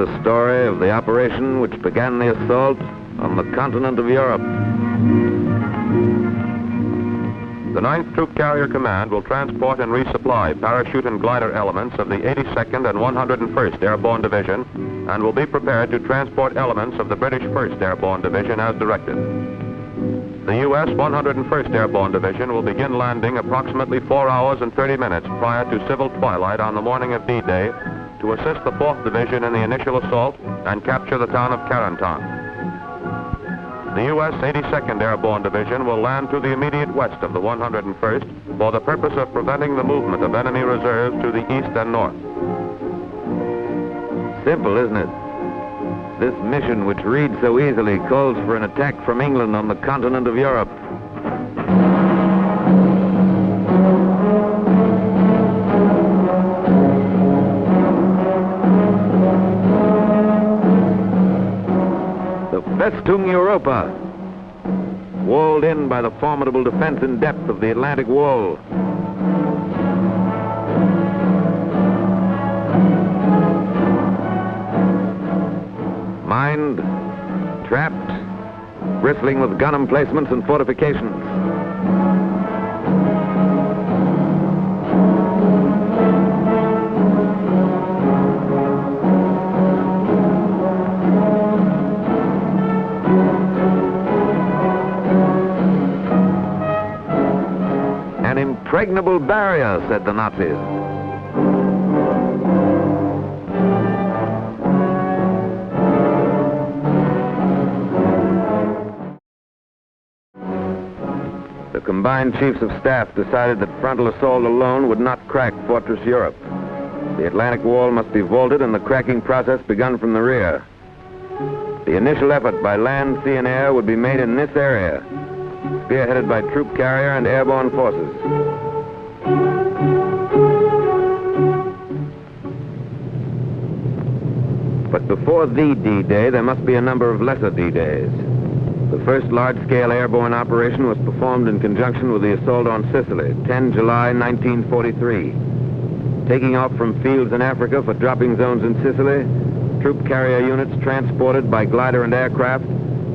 the story of the operation which began the assault on the continent of Europe. The 9th Troop Carrier Command will transport and resupply parachute and glider elements of the 82nd and 101st Airborne Division and will be prepared to transport elements of the British 1st Airborne Division as directed. The U.S. 101st Airborne Division will begin landing approximately 4 hours and 30 minutes prior to civil twilight on the morning of D-Day to assist the 4th Division in the initial assault and capture the town of Carentan. The U.S. 82nd Airborne Division will land to the immediate west of the 101st for the purpose of preventing the movement of enemy reserves to the east and north. Simple, isn't it? This mission, which reads so easily, calls for an attack from England on the continent of Europe. Festung Europa, walled in by the formidable defense in depth of the Atlantic Wall. Mined, trapped, bristling with gun emplacements and fortifications. Impregnable barrier, said the Nazis. The combined chiefs of staff decided that frontal assault alone would not crack Fortress Europe. The Atlantic Wall must be vaulted and the cracking process begun from the rear. The initial effort by land, sea, and air would be made in this area, spearheaded by troop carrier and airborne forces. But before the D-Day, there must be a number of lesser D-Days. The first large-scale airborne operation was performed in conjunction with the assault on Sicily, 10 July 1943. Taking off from fields in Africa for dropping zones in Sicily, troop carrier units transported by glider and aircraft,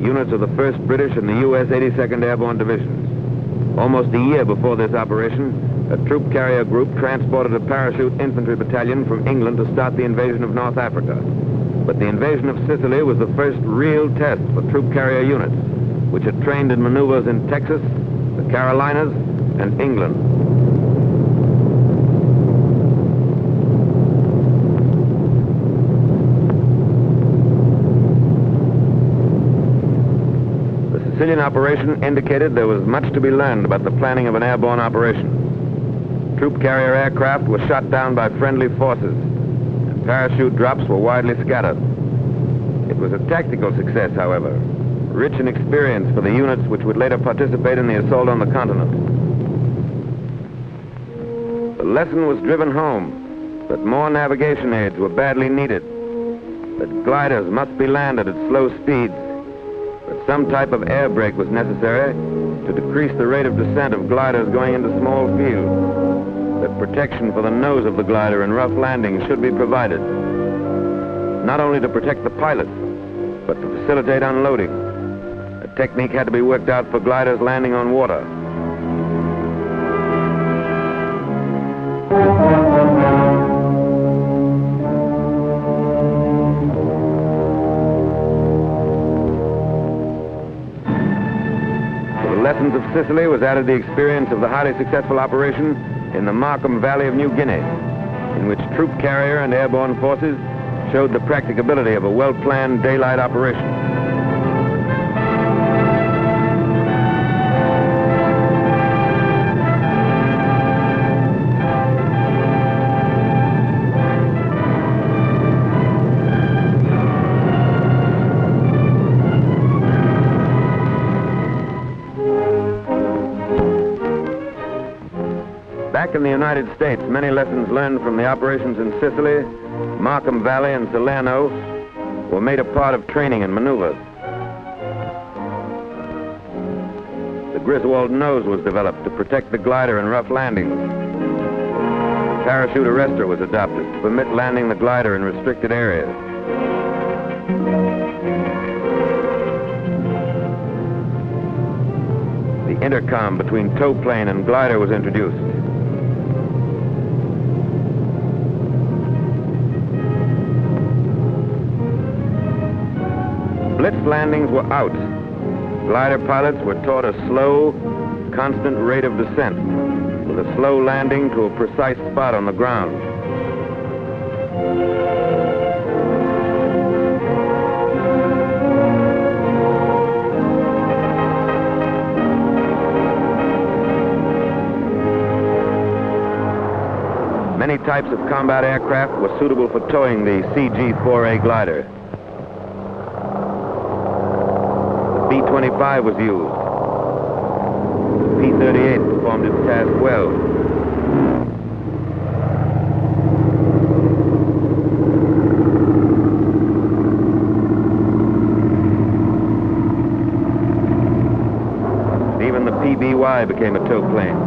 units of the 1st British and the U.S. 82nd Airborne Divisions. Almost a year before this operation, a troop carrier group transported a parachute infantry battalion from England to start the invasion of North Africa. But the invasion of Sicily was the first real test for troop carrier units, which had trained in maneuvers in Texas, the Carolinas, and England. The Sicilian operation indicated there was much to be learned about the planning of an airborne operation. Troop carrier aircraft were shot down by friendly forces, and parachute drops were widely scattered. It was a tactical success, however, rich in experience for the units which would later participate in the assault on the continent. The lesson was driven home that more navigation aids were badly needed, that gliders must be landed at slow speeds, that some type of air brake was necessary to decrease the rate of descent of gliders going into small fields, that protection for the nose of the glider in rough landings should be provided, not only to protect the pilot, but to facilitate unloading. A technique had to be worked out for gliders landing on water. To the lessons of Sicily was added the experience of the highly successful operation in the Markham Valley of New Guinea, in which troop carrier and airborne forces showed the practicability of a well-planned daylight operation. Back in the United States, many lessons learned from the operations in Sicily, Markham Valley, and Salerno were made a part of training and maneuvers. The Griswold nose was developed to protect the glider in rough landings. Parachute arrestor was adopted to permit landing the glider in restricted areas. The intercom between tow plane and glider was introduced. Blitz landings were out. Glider pilots were taught a slow, constant rate of descent, with a slow landing to a precise spot on the ground. Many types of combat aircraft were suitable for towing the CG-4A glider. The B-25 was used. The P-38 performed its task well. Even the PBY became a tow plane.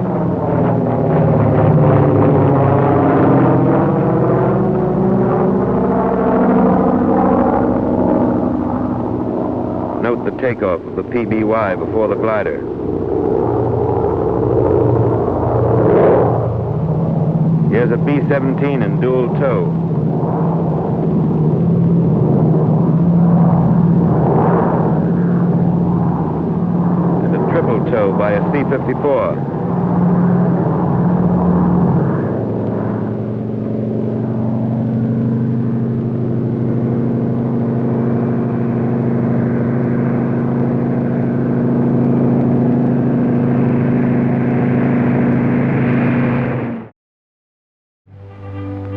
Note the takeoff of the PBY before the glider. Here's a B-17 in dual tow. And a triple tow by a C-54.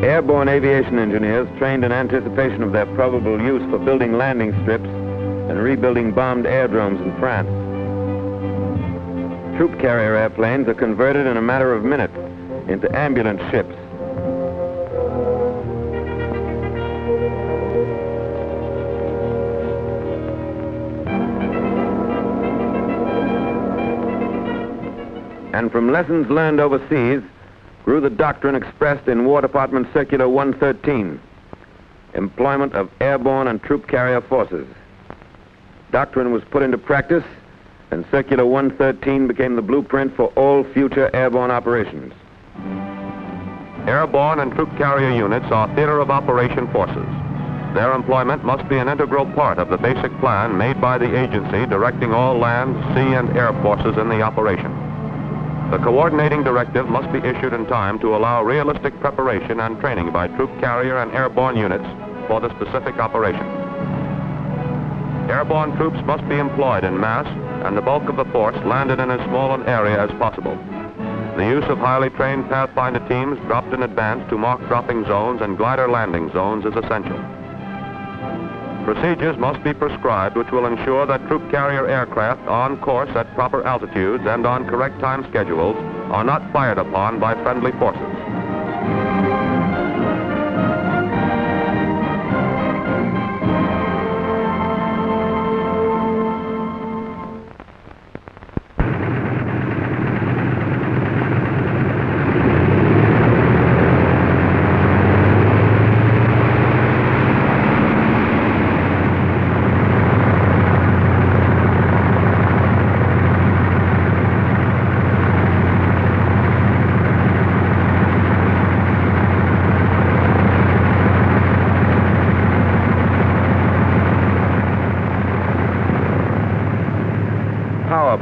Airborne aviation engineers trained in anticipation of their probable use for building landing strips and rebuilding bombed aerodromes in France. Troop carrier airplanes are converted in a matter of minutes into ambulance ships. And from lessons learned overseas, grew the doctrine expressed in War Department Circular 113, employment of airborne and troop carrier forces. Doctrine was put into practice, and Circular 113 became the blueprint for all future airborne operations. Airborne and troop carrier units are theater of operation forces. Their employment must be an integral part of the basic plan made by the agency directing all land, sea, and air forces in the operation. The coordinating directive must be issued in time to allow realistic preparation and training by troop carrier and airborne units for the specific operation. Airborne troops must be employed in mass, and the bulk of the force landed in as small an area as possible. The use of highly trained Pathfinder teams dropped in advance to mark dropping zones and glider landing zones is essential. Procedures must be prescribed which will ensure that troop carrier aircraft on course at proper altitudes and on correct time schedules are not fired upon by friendly forces.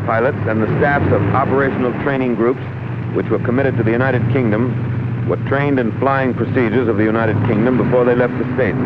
Pilots and the staffs of operational training groups, which were committed to the United Kingdom, were trained in flying procedures of the United Kingdom before they left the States.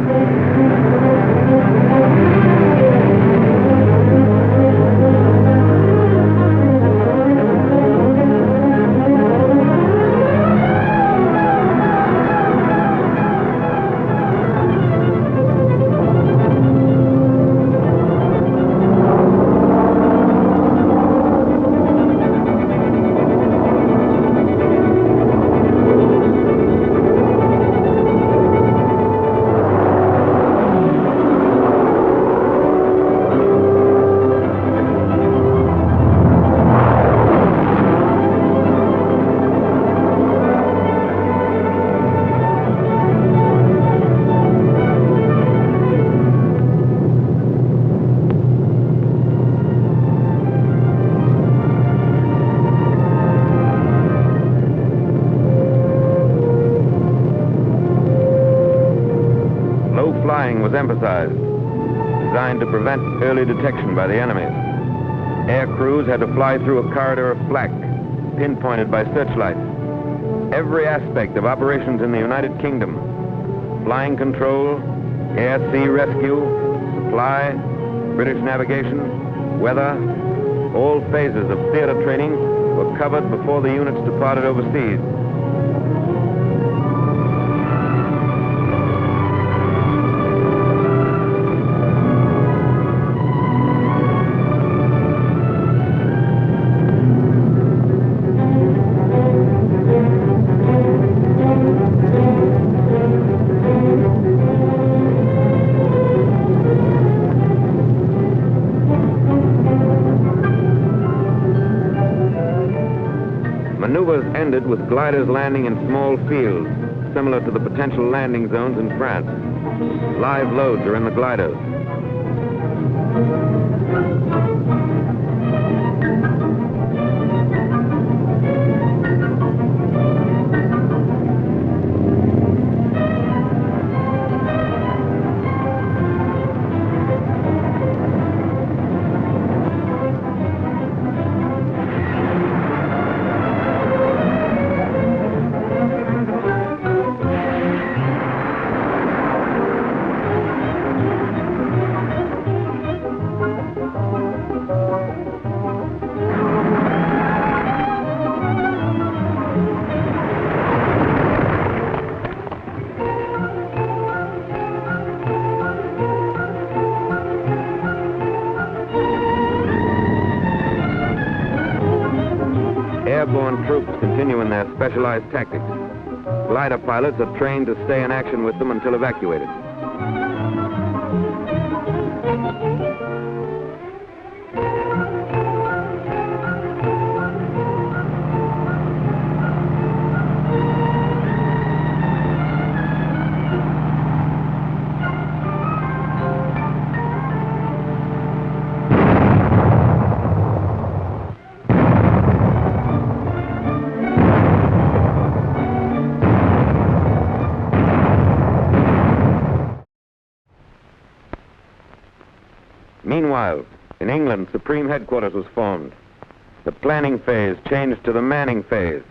emphasized, designed to prevent early detection by the enemy. Air crews had to fly through a corridor of flak, pinpointed by searchlights. Every aspect of operations in the United Kingdom, flying control, air-sea rescue, supply, British navigation, weather, all phases of theater training were covered before the units departed overseas. Maneuvers ended with gliders landing in small fields, similar to the potential landing zones in France. Live loads are in the gliders. Airborne troops continue in their specialized tactics. Glider pilots are trained to stay in action with them until evacuated. Meanwhile, in England, Supreme Headquarters was formed. The planning phase changed to the manning phase.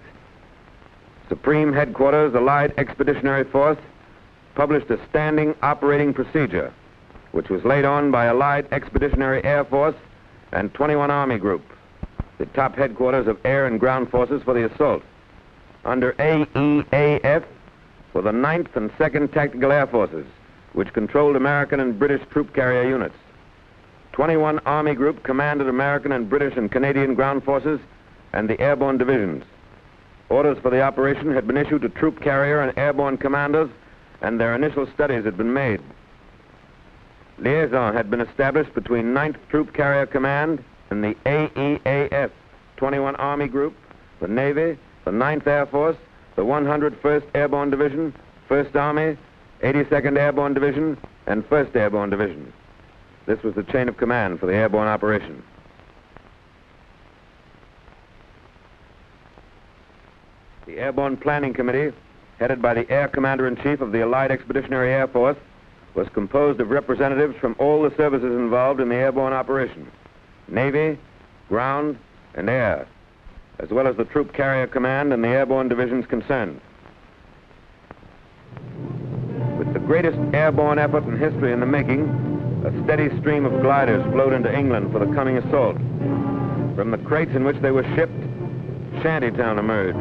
Supreme Headquarters, Allied Expeditionary Force, published a standing operating procedure, which was laid on by Allied Expeditionary Air Force and 21 Army Group, the top headquarters of air and ground forces for the assault. Under AEAF were the 9th and 2nd Tactical Air Forces, which controlled American and British troop carrier units. 21 Army Group commanded American and British and Canadian ground forces and the airborne divisions. Orders for the operation had been issued to troop carrier and airborne commanders, and their initial studies had been made. Liaison had been established between 9th Troop Carrier Command and the AEAF, 21 Army Group, the Navy, the 9th Air Force, the 101st Airborne Division, 1st Army, 82nd Airborne Division, and 1st Airborne Division. This was the chain of command for the airborne operation. The Airborne Planning Committee, headed by the Air Commander-in-Chief of the Allied Expeditionary Air Force, was composed of representatives from all the services involved in the airborne operation: Navy, ground, and air, as well as the Troop Carrier Command and the airborne divisions concerned. With the greatest airborne effort in history in the making, a steady stream of gliders flowed into England for the coming assault. From the crates in which they were shipped, Shantytown emerged.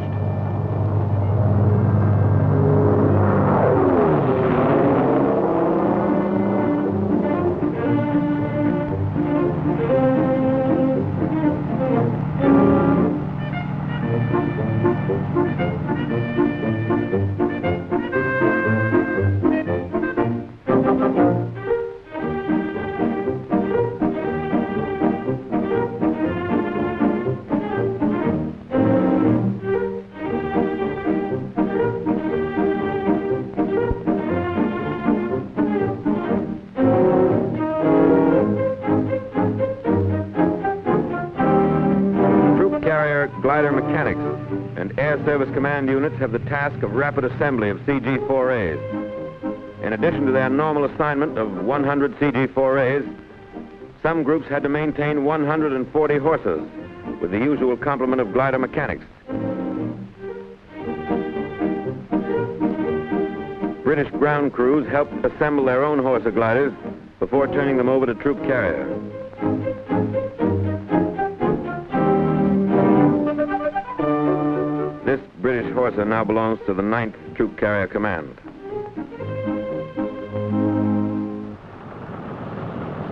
Glider mechanics and Air Service Command units have the task of rapid assembly of CG-4As. In addition to their normal assignment of 100 CG-4As, some groups had to maintain 140 horses, with the usual complement of glider mechanics. British ground crews helped assemble their own Horsa gliders before turning them over to troop carrier. This British Horsa now belongs to the 9th Troop Carrier Command.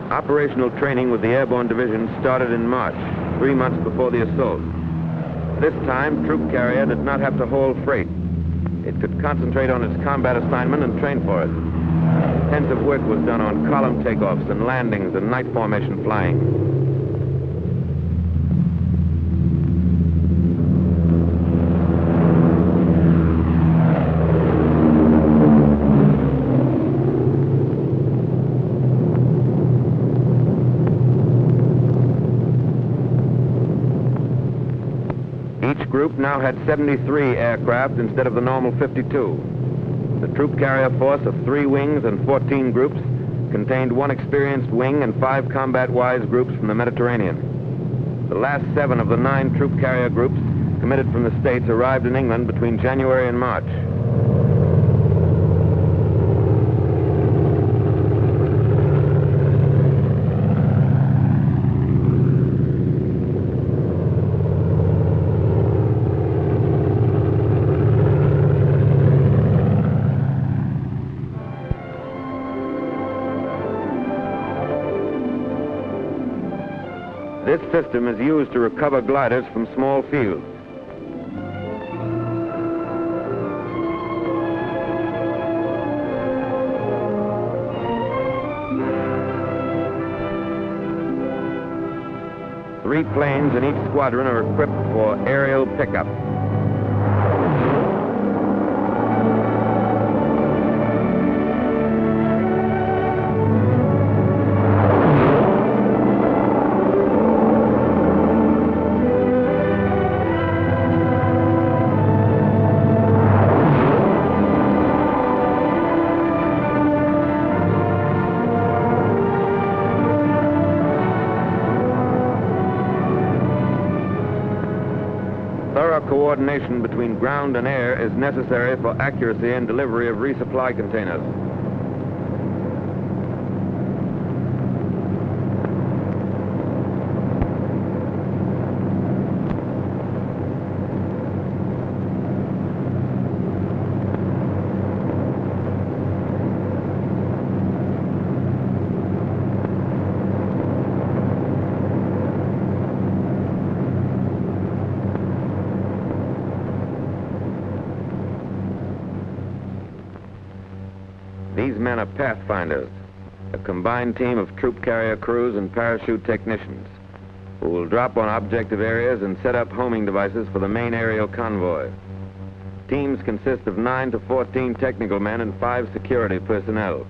Operational training with the Airborne Division started in March, 3 months before the assault. This time, Troop Carrier did not have to haul freight. It could concentrate on its combat assignment and train for it. Intensive work was done on column takeoffs and landings and night formation flying. Each group now had 73 aircraft instead of the normal 52. The troop carrier force of 3 wings and 14 groups contained 1 experienced wing and 5 combat-wise groups from the Mediterranean. The last 7 of the 9 troop carrier groups committed from the States arrived in England between January and March. This system is used to recover gliders from small fields. Three planes in each squadron are equipped for aerial pickup. Coordination between ground and air is necessary for accuracy and delivery of resupply containers. These men are Pathfinders, a combined team of troop carrier crews and parachute technicians who will drop on objective areas and set up homing devices for the main aerial convoy. Teams consist of 9 to 14 technical men and 5 security personnel.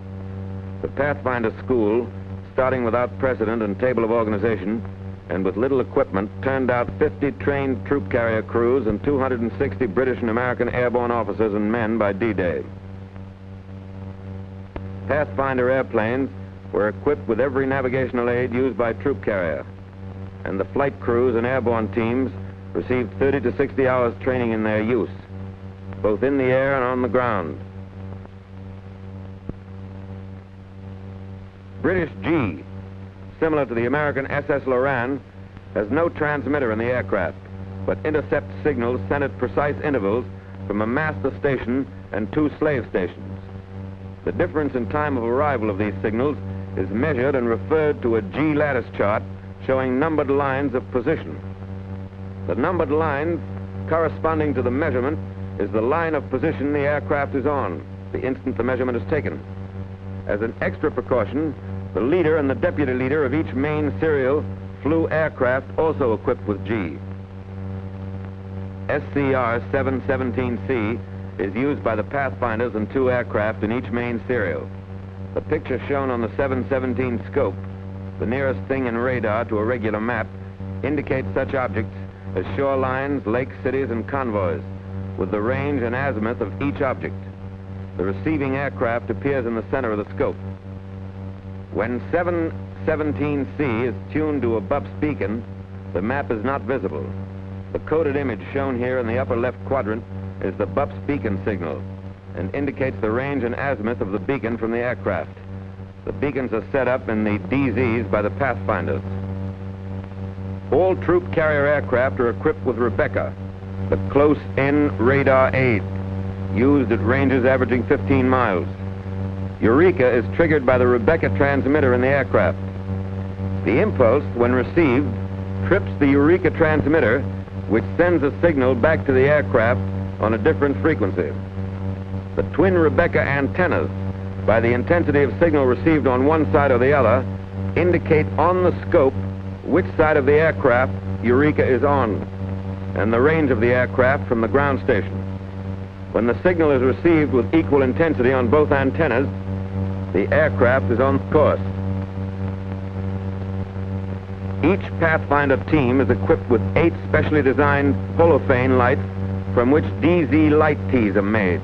The Pathfinder school, starting without precedent and table of organization, and with little equipment, turned out 50 trained troop carrier crews and 260 British and American airborne officers and men by D-Day. Pathfinder airplanes were equipped with every navigational aid used by troop carrier, and the flight crews and airborne teams received 30 to 60 hours training in their use, both in the air and on the ground. British G, similar to the American SS Lorraine, has no transmitter in the aircraft, but intercepts signals sent at precise intervals from a master station and 2 slave stations. The difference in time of arrival of these signals is measured and referred to a G lattice chart showing numbered lines of position. The numbered lines corresponding to the measurement is the line of position the aircraft is on the instant the measurement is taken. As an extra precaution, the leader and the deputy leader of each main serial flew aircraft also equipped with G. SCR-717C is used by the Pathfinders and 2 aircraft in each main serial. The picture shown on the 717 scope, the nearest thing in radar to a regular map, indicates such objects as shorelines, lake cities, and convoys, with the range and azimuth of each object. The receiving aircraft appears in the center of the scope. When 717C is tuned to a BUPS beacon, the map is not visible. The coded image shown here in the upper left quadrant is the BUPS beacon signal and indicates the range and azimuth of the beacon from the aircraft. The beacons are set up in the DZs by the Pathfinders. All troop carrier aircraft are equipped with Rebecca, the close-in radar aid, used at ranges averaging 15 miles. Eureka is triggered by the Rebecca transmitter in the aircraft. The impulse, when received, trips the Eureka transmitter, which sends a signal back to the aircraft on a different frequency. The twin Rebecca antennas, by the intensity of signal received on one side or the other, indicate on the scope which side of the aircraft Eureka is on, and the range of the aircraft from the ground station. When the signal is received with equal intensity on both antennas, the aircraft is on course. Each Pathfinder team is equipped with 8 specially designed holophane lights from which DZ light tees are made.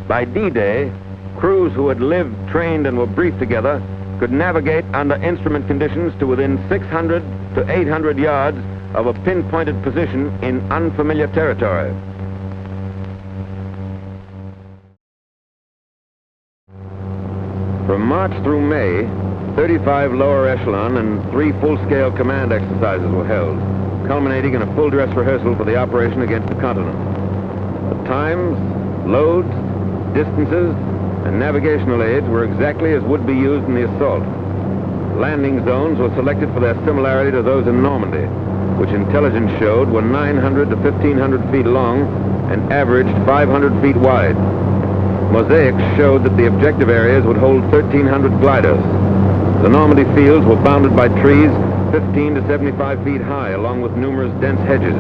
By D-Day, crews who had lived, trained, and were briefed together could navigate under instrument conditions to within 600 to 800 yards of a pinpointed position in unfamiliar territory. From March through May, 35 lower echelon and 3 full-scale command exercises were held, culminating in a full-dress rehearsal for the operation against the continent. The times, loads, distances, and navigational aids were exactly as would be used in the assault. Landing zones were selected for their similarity to those in Normandy, which intelligence showed were 900 to 1,500 feet long and averaged 500 feet wide. Mosaics showed that the objective areas would hold 1,300 gliders. The Normandy fields were bounded by trees 15 to 75 feet high, along with numerous dense hedges.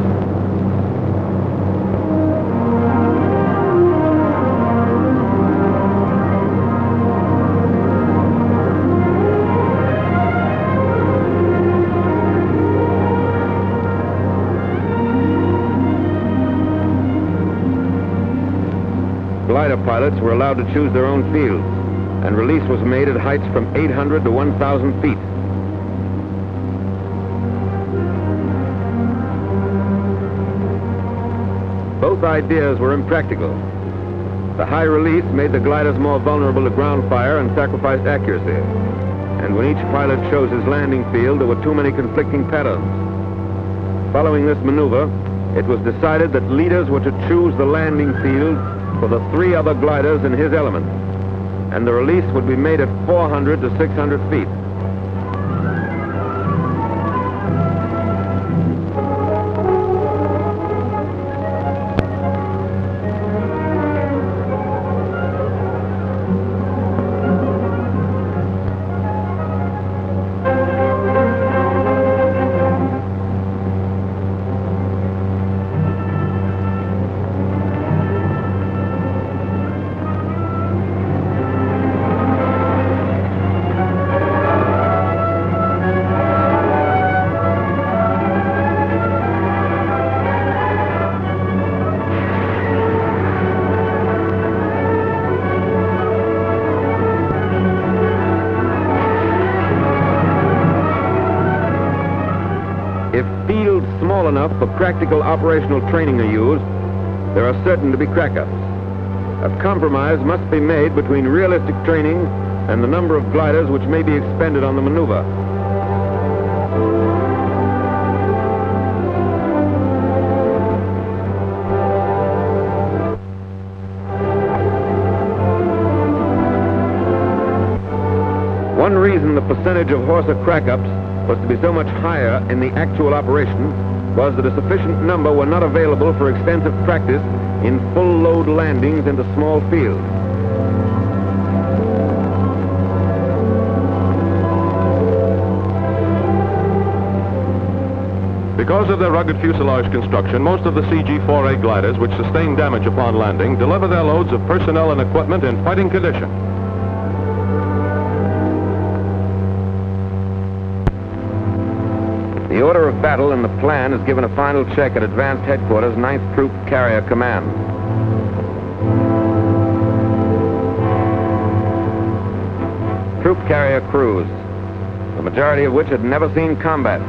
Glider pilots were allowed to choose their own fields, and release was made at heights from 800 to 1,000 feet. Both ideas were impractical. The high release made the gliders more vulnerable to ground fire and sacrificed accuracy. And when each pilot chose his landing field, there were too many conflicting patterns. Following this maneuver, it was decided that leaders were to choose the landing field for the 3 other gliders in his element, and the release would be made at 400 to 600 feet. Enough for practical operational training are used, there are certain to be crack-ups. A compromise must be made between realistic training and the number of gliders which may be expended on the maneuver. One reason the percentage of Horsa crack-ups was to be so much higher in the actual operation was that a sufficient number were not available for extensive practice in full load landings into small fields. Because of their rugged fuselage construction, most of the CG-4A gliders, which sustain damage upon landing, deliver their loads of personnel and equipment in fighting condition. The order of battle and the plan is given a final check at Advanced Headquarters, 9th Troop Carrier Command. carrier crews, the majority of which had never seen combat,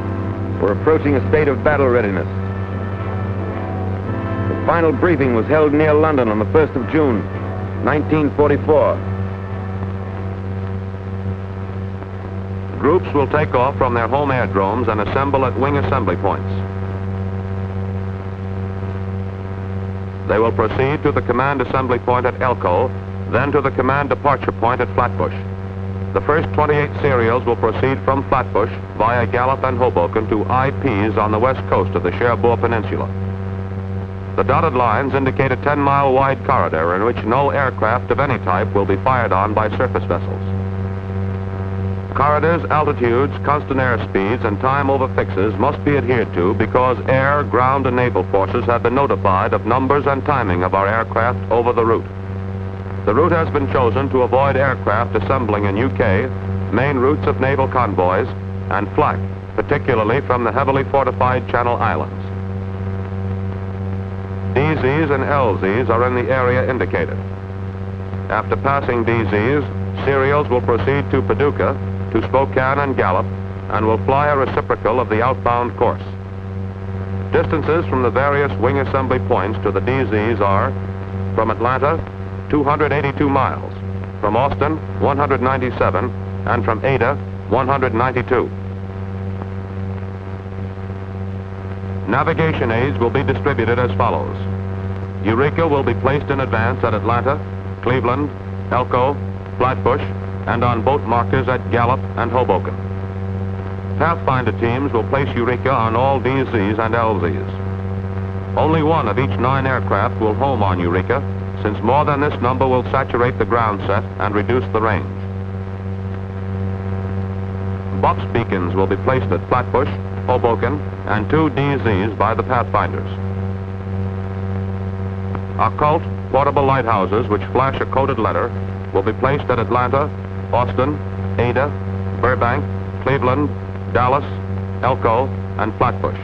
were approaching a state of battle readiness. The final briefing was held near London on the 1st of June, 1944. Groups will take off from their home airdromes and assemble at wing assembly points. They will proceed to the command assembly point at Elko, then to the command departure point at Flatbush. The first 28 serials will proceed from Flatbush via Gallup and Hoboken to IPs on the west coast of the Cherbourg Peninsula. The dotted lines indicate a 10-mile wide corridor in which no aircraft of any type will be fired on by surface vessels. Corridors, altitudes, constant airspeeds, and time over fixes must be adhered to because air, ground, and naval forces have been notified of numbers and timing of our aircraft over the route. The route has been chosen to avoid aircraft assembling in UK, main routes of naval convoys, and flak, particularly from the heavily fortified Channel Islands. DZs and LZs are in the area indicated. After passing DZs, serials will proceed to Paducah, to Spokane and Gallup, and will fly a reciprocal of the outbound course. Distances from the various wing assembly points to the DZs are from Atlanta, 282 miles, from Austin, 197, and from Ada, 192. Navigation aids will be distributed as follows. Eureka will be placed in advance at Atlanta, Cleveland, Elko, Flatbush, and on boat markers at Gallup and Hoboken. Pathfinder teams will place Eureka on all DZs and LZs. Only one of each 9 aircraft will home on Eureka, since more than this number will saturate the ground set and reduce the range. Box beacons will be placed at Flatbush, Hoboken, and 2 DZs by the Pathfinders. Occult portable lighthouses which flash a coded letter will be placed at Atlanta, Austin, Ada, Burbank, Cleveland, Dallas, Elko, and Flatbush.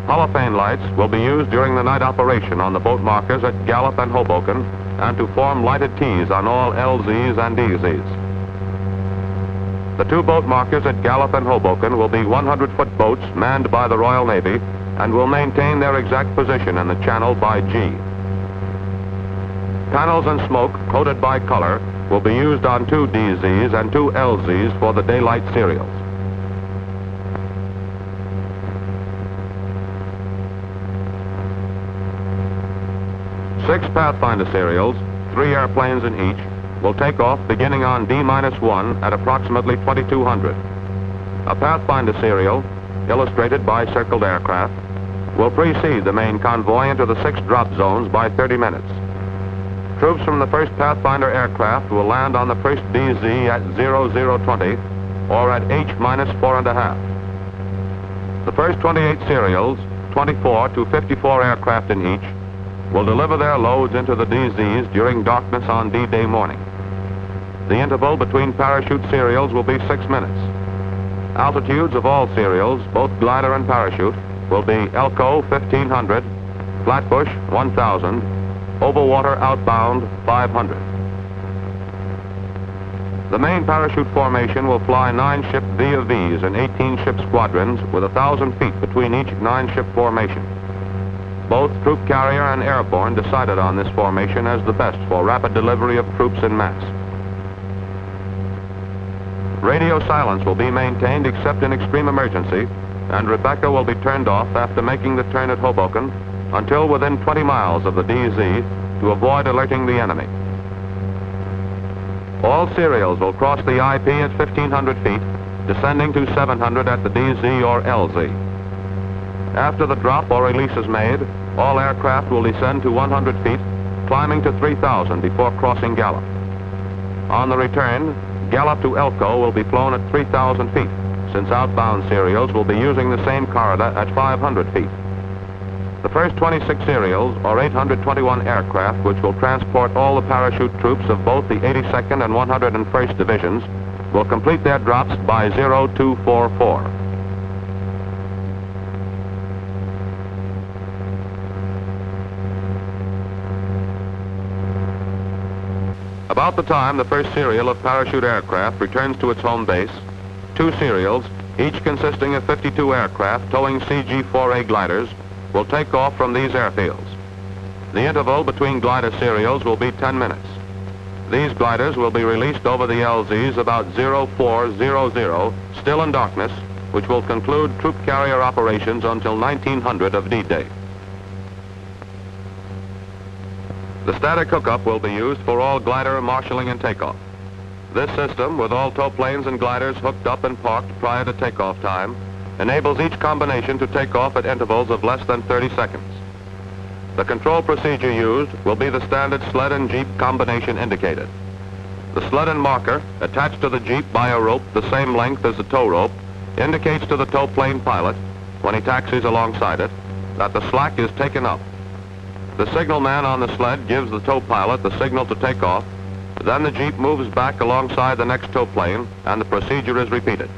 Holophane lights will be used during the night operation on the boat markers at Gallup and Hoboken and to form lighted T's on all LZs and DZs. The 2 boat markers at Gallup and Hoboken will be 100-foot boats manned by the Royal Navy and will maintain their exact position in the channel by G. Panels and smoke, coded by color, will be used on 2 DZs and 2 LZs for the daylight serials. Six Pathfinder serials, 3 airplanes in each, will take off beginning on D-1 at approximately 2200. A Pathfinder serial, illustrated by circled aircraft, will precede the main convoy into the 6 drop zones by 30 minutes. Troops from the first Pathfinder aircraft will land on the first DZ at 0020 or at H-4.5. The first 28 serials, 24 to 54 aircraft in each, will deliver their loads into the DZs during darkness on D-Day morning. The interval between parachute serials will be 6 minutes. Altitudes of all serials, both glider and parachute, will be Elko 1500, Flatbush 1000, Overwater outbound 500. The main parachute formation will fly 9-ship V of Vs and 18-ship squadrons with 1,000 feet between each 9-ship formation. Both troop carrier and airborne decided on this formation as the best for rapid delivery of troops en masse. Radio silence will be maintained except in extreme emergency, and Rebecca will be turned off after making the turn at Hoboken until within 20 miles of the DZ to avoid alerting the enemy. All serials will cross the IP at 1,500 feet, descending to 700 at the DZ or LZ. After the drop or release is made, all aircraft will descend to 100 feet, climbing to 3,000 before crossing Gallup. On the return, Gallup to Elko will be flown at 3,000 feet, since outbound serials will be using the same corridor at 500 feet. The first 26 serials, or 821 aircraft, which will transport all the parachute troops of both the 82nd and 101st Divisions, will complete their drops by 0244. About the time the first serial of parachute aircraft returns to its home base, 2 serials, each consisting of 52 aircraft towing CG-4A gliders, will take off from these airfields. The interval between glider serials will be 10 minutes. These gliders will be released over the LZs about 0400, still in darkness, which will conclude troop carrier operations until 1900 of D-Day. The static hookup will be used for all glider marshalling and takeoff. This system, with all tow planes and gliders hooked up and parked prior to takeoff time, enables each combination to take off at intervals of less than 30 seconds. The control procedure used will be the standard sled and jeep combination indicated. The sled and marker, attached to the jeep by a rope the same length as the tow rope, indicates to the tow plane pilot, when he taxis alongside it, that the slack is taken up. The signal man on the sled gives the tow pilot the signal to take off, then the jeep moves back alongside the next tow plane, and the procedure is repeated.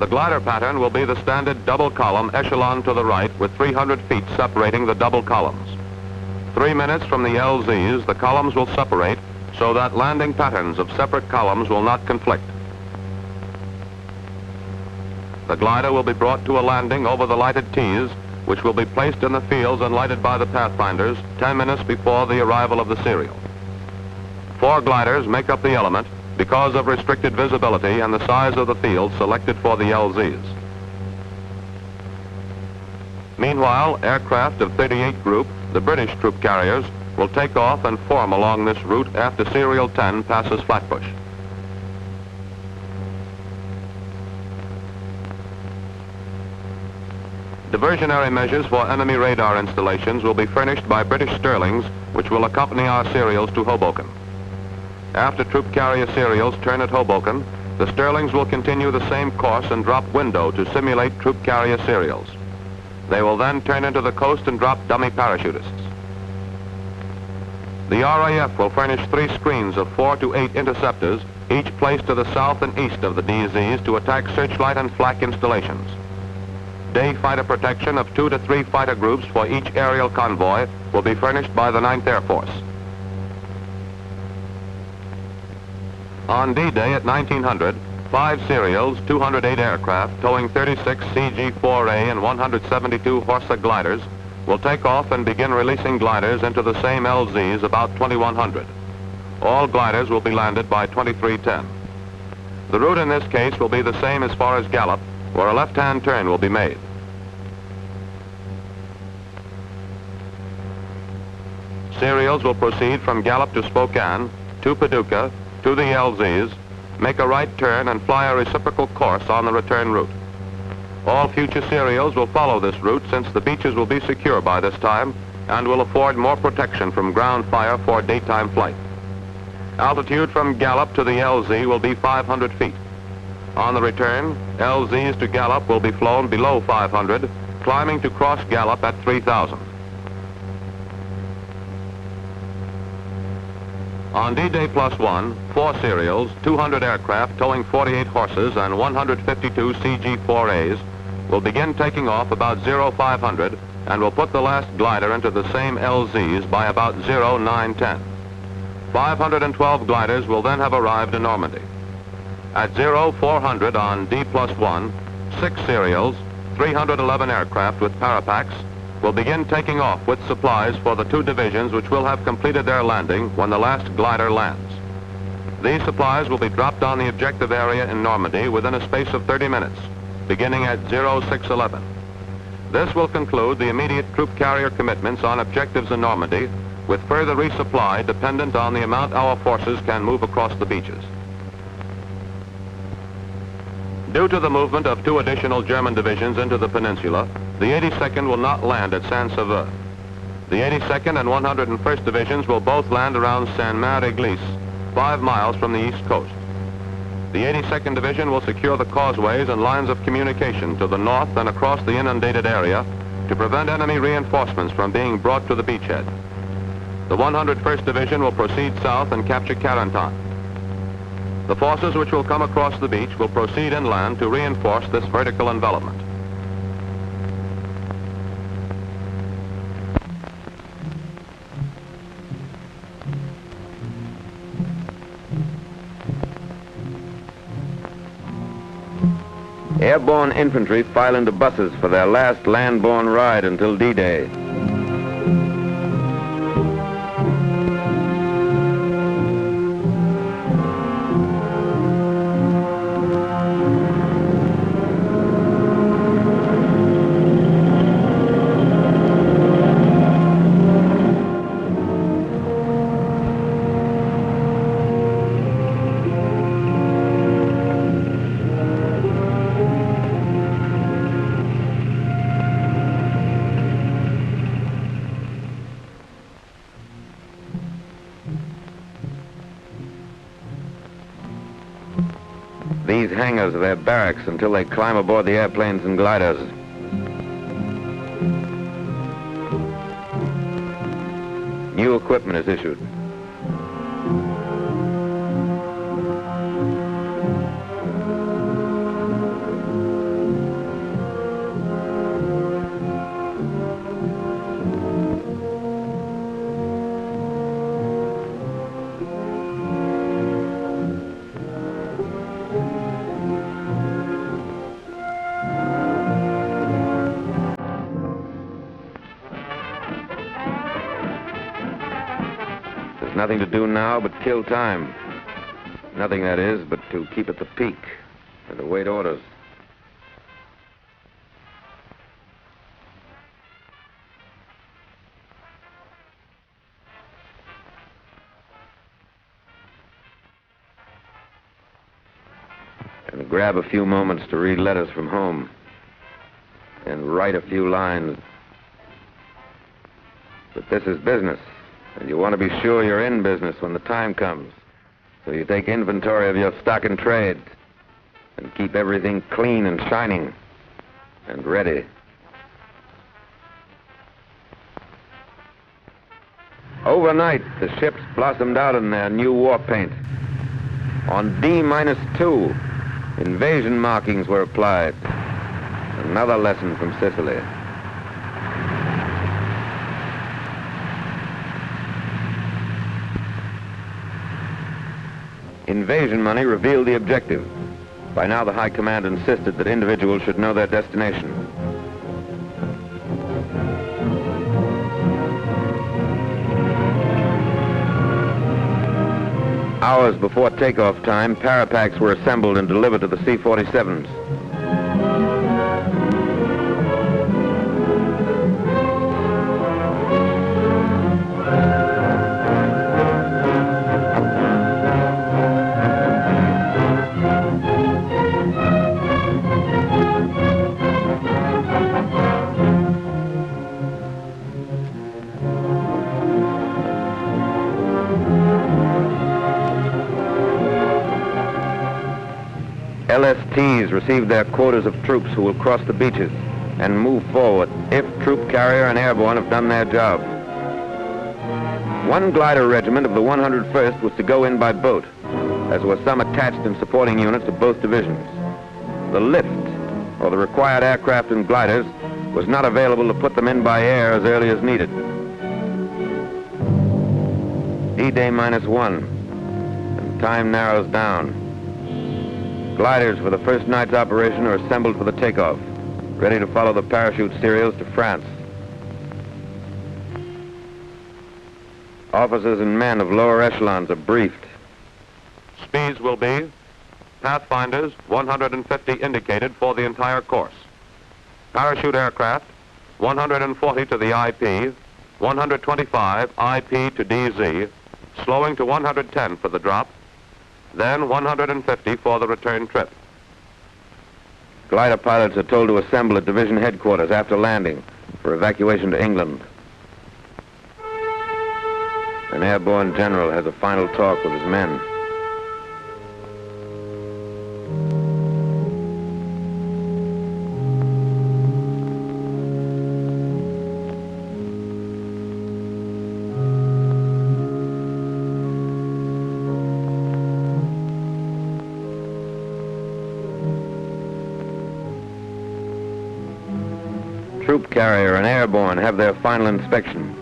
The glider pattern will be the standard double column echelon to the right with 300 feet separating the double columns. 3 minutes from the LZs, the columns will separate so that landing patterns of separate columns will not conflict. The glider will be brought to a landing over the lighted T's, which will be placed in the fields and lighted by the Pathfinders 10 minutes before the arrival of the serial. 4 gliders make up the element because of restricted visibility and the size of the field selected for the LZs. Meanwhile, aircraft of 38 Group, the British troop carriers, will take off and form along this route after Serial 10 passes Flatbush. Diversionary measures for enemy radar installations will be furnished by British Stirlings, which will accompany our serials to Hoboken. After troop carrier serials turn at Hoboken, the Stirlings will continue the same course and drop window to simulate troop carrier serials. They will then turn into the coast and drop dummy parachutists. The RAF will furnish 3 screens of 4 to 8 interceptors, each placed to the south and east of the DZs to attack searchlight and flak installations. Day fighter protection of 2 to 3 fighter groups for each aerial convoy will be furnished by the 9th Air Force. On D-Day at 1900, 5 serials, 208 aircraft, towing 36 CG-4A and 172 Horsa gliders, will take off and begin releasing gliders into the same LZs about 2100. All gliders will be landed by 2310. The route in this case will be the same as far as Gallup, where a left-hand turn will be made. Serials will proceed from Gallup to Spokane, to Paducah, to the LZs, make a right turn and fly a reciprocal course on the return route. All future serials will follow this route since the beaches will be secure by this time and will afford more protection from ground fire for daytime flight. Altitude from Gallup to the LZ will be 500 feet. On the return, LZs to Gallup will be flown below 500, climbing to cross Gallup at 3,000. On D-Day +1, 4 serials, 200 aircraft towing 48 horses and 152 CG-4As will begin taking off about 0500 and will put the last glider into the same LZs by about 0910. 512 gliders will then have arrived in Normandy. At 0400 on D+1, 6 serials, 311 aircraft with parapacks will begin taking off with supplies for the 2 divisions which will have completed their landing when the last glider lands. These supplies will be dropped on the objective area in Normandy within a space of 30 minutes, beginning at 0611. This will conclude the immediate troop carrier commitments on objectives in Normandy, with further resupply dependent on the amount our forces can move across the beaches. Due to the movement of 2 additional German divisions into the peninsula, the 82nd will not land at Saint-Sauveur. The 82nd and 101st Divisions will both land around Saint-Mare-Église, 5 miles from the east coast. The 82nd Division will secure the causeways and lines of communication to the north and across the inundated area to prevent enemy reinforcements from being brought to the beachhead. The 101st Division will proceed south and capture Carentan. The forces which will come across the beach will proceed inland to reinforce this vertical envelopment. Airborne infantry file into buses for their last landborne ride until D-Day. These hangars are their barracks until they climb aboard the airplanes and gliders. New equipment is issued. Nothing to do now but kill time. Nothing, that is, but to keep at the peak and await orders. And grab a few moments to read letters from home and write a few lines. But this is business. And you want to be sure you're in business when the time comes. So you take inventory of your stock and trade and keep everything clean and shining and ready. Overnight, the ships blossomed out in their new war paint. On D-2, invasion markings were applied. Another lesson from Sicily. Invasion money revealed the objective. By now, the High Command insisted that individuals should know their destination. Hours before takeoff time, parapacks were assembled and delivered to the C-47s. LSTs received their quotas of troops who will cross the beaches and move forward if troop carrier and airborne have done their job. One glider regiment of the 101st was to go in by boat, as were some attached and supporting units of both divisions. The lift, or the required aircraft and gliders, was not available to put them in by air as early as needed. D-Day -1, and time narrows down. Gliders for the first night's operation are assembled for the takeoff, ready to follow the parachute serials to France. Officers and men of lower echelons are briefed. Speeds will be Pathfinders, 150 indicated for the entire course. Parachute aircraft, 140 to the IP, 125 IP to DZ, slowing to 110 for the drop, then 150 for the return trip. Glider pilots are told to assemble at division headquarters after landing for evacuation to England. An airborne general has a final talk with his men. Troop carrier and airborne have their final inspection.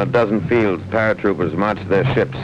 a dozen fields, paratroopers march to their ships.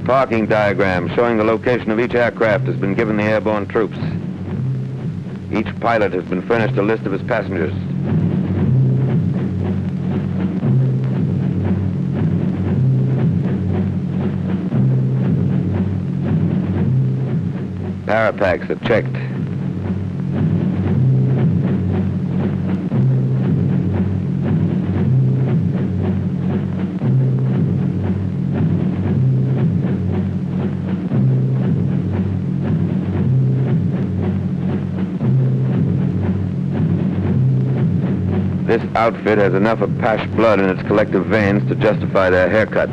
Parking diagram showing the location of each aircraft has been given the airborne troops. Each pilot has been furnished a list of his passengers. Parapacks are checked. This outfit has enough Apache blood in its collective veins to justify their haircut.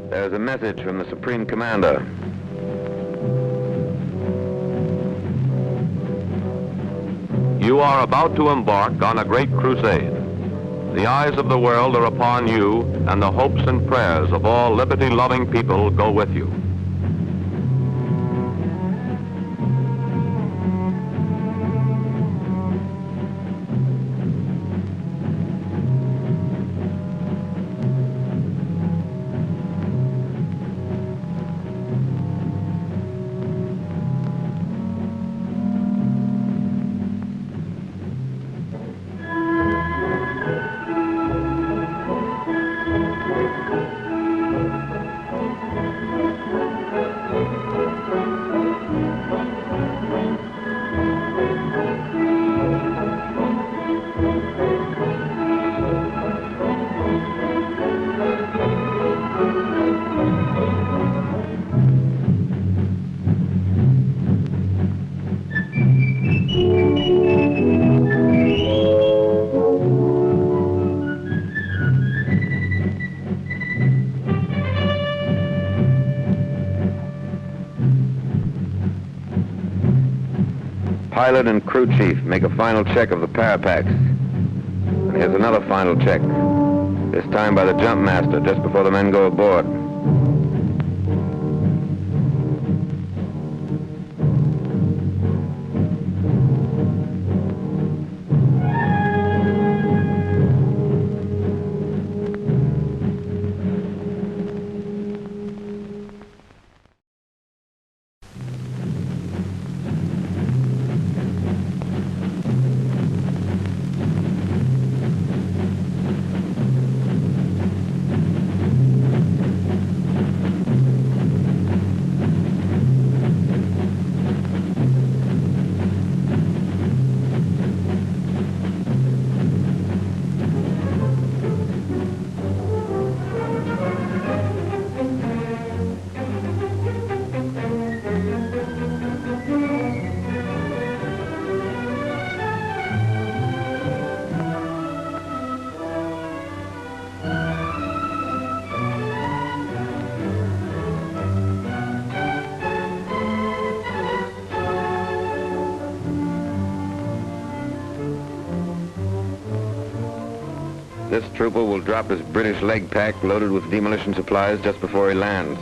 There's a message from the Supreme Commander. You are about to embark on a great crusade. The eyes of the world are upon you, and the hopes and prayers of all liberty-loving people go with you. Pilot and crew chief make a final check of the parapacks. And here's another final check, this time by the jump master just before the men go aboard. This trooper will drop his British leg pack loaded with demolition supplies just before he lands.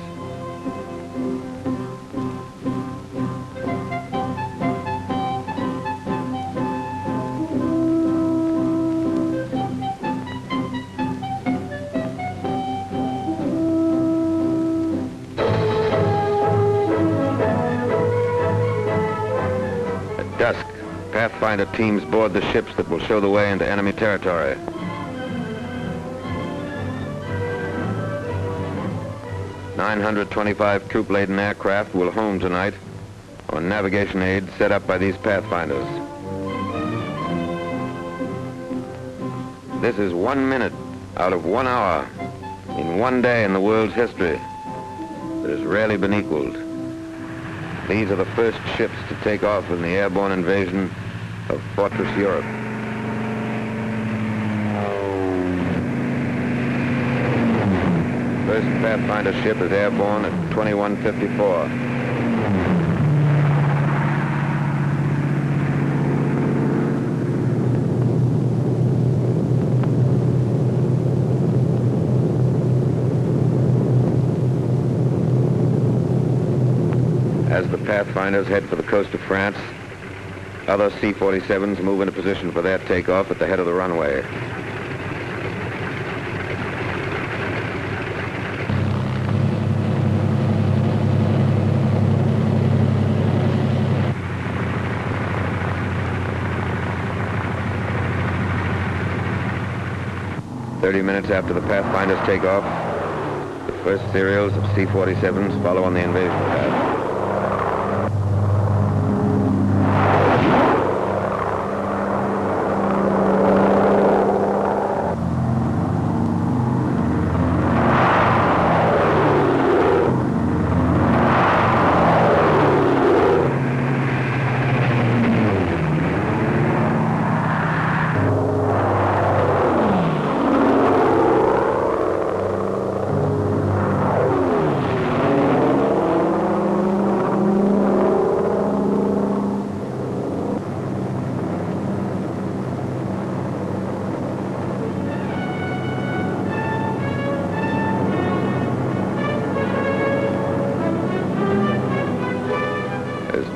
Pathfinder teams board the ships that will show the way into enemy territory. "925 troop-laden aircraft will home tonight on navigation aids set up by these Pathfinders. This is 1 minute out of 1 hour in one day in the world's history that has rarely been equaled. These are the first ships to take off in the airborne invasion of Fortress Europe. First Pathfinder ship is airborne at 21:54. As the Pathfinders head for the coast of France, other C-47s move into position for their takeoff at the head of the runway. "30 minutes after the Pathfinders take off, the first serials of C-47s follow on the invasion path.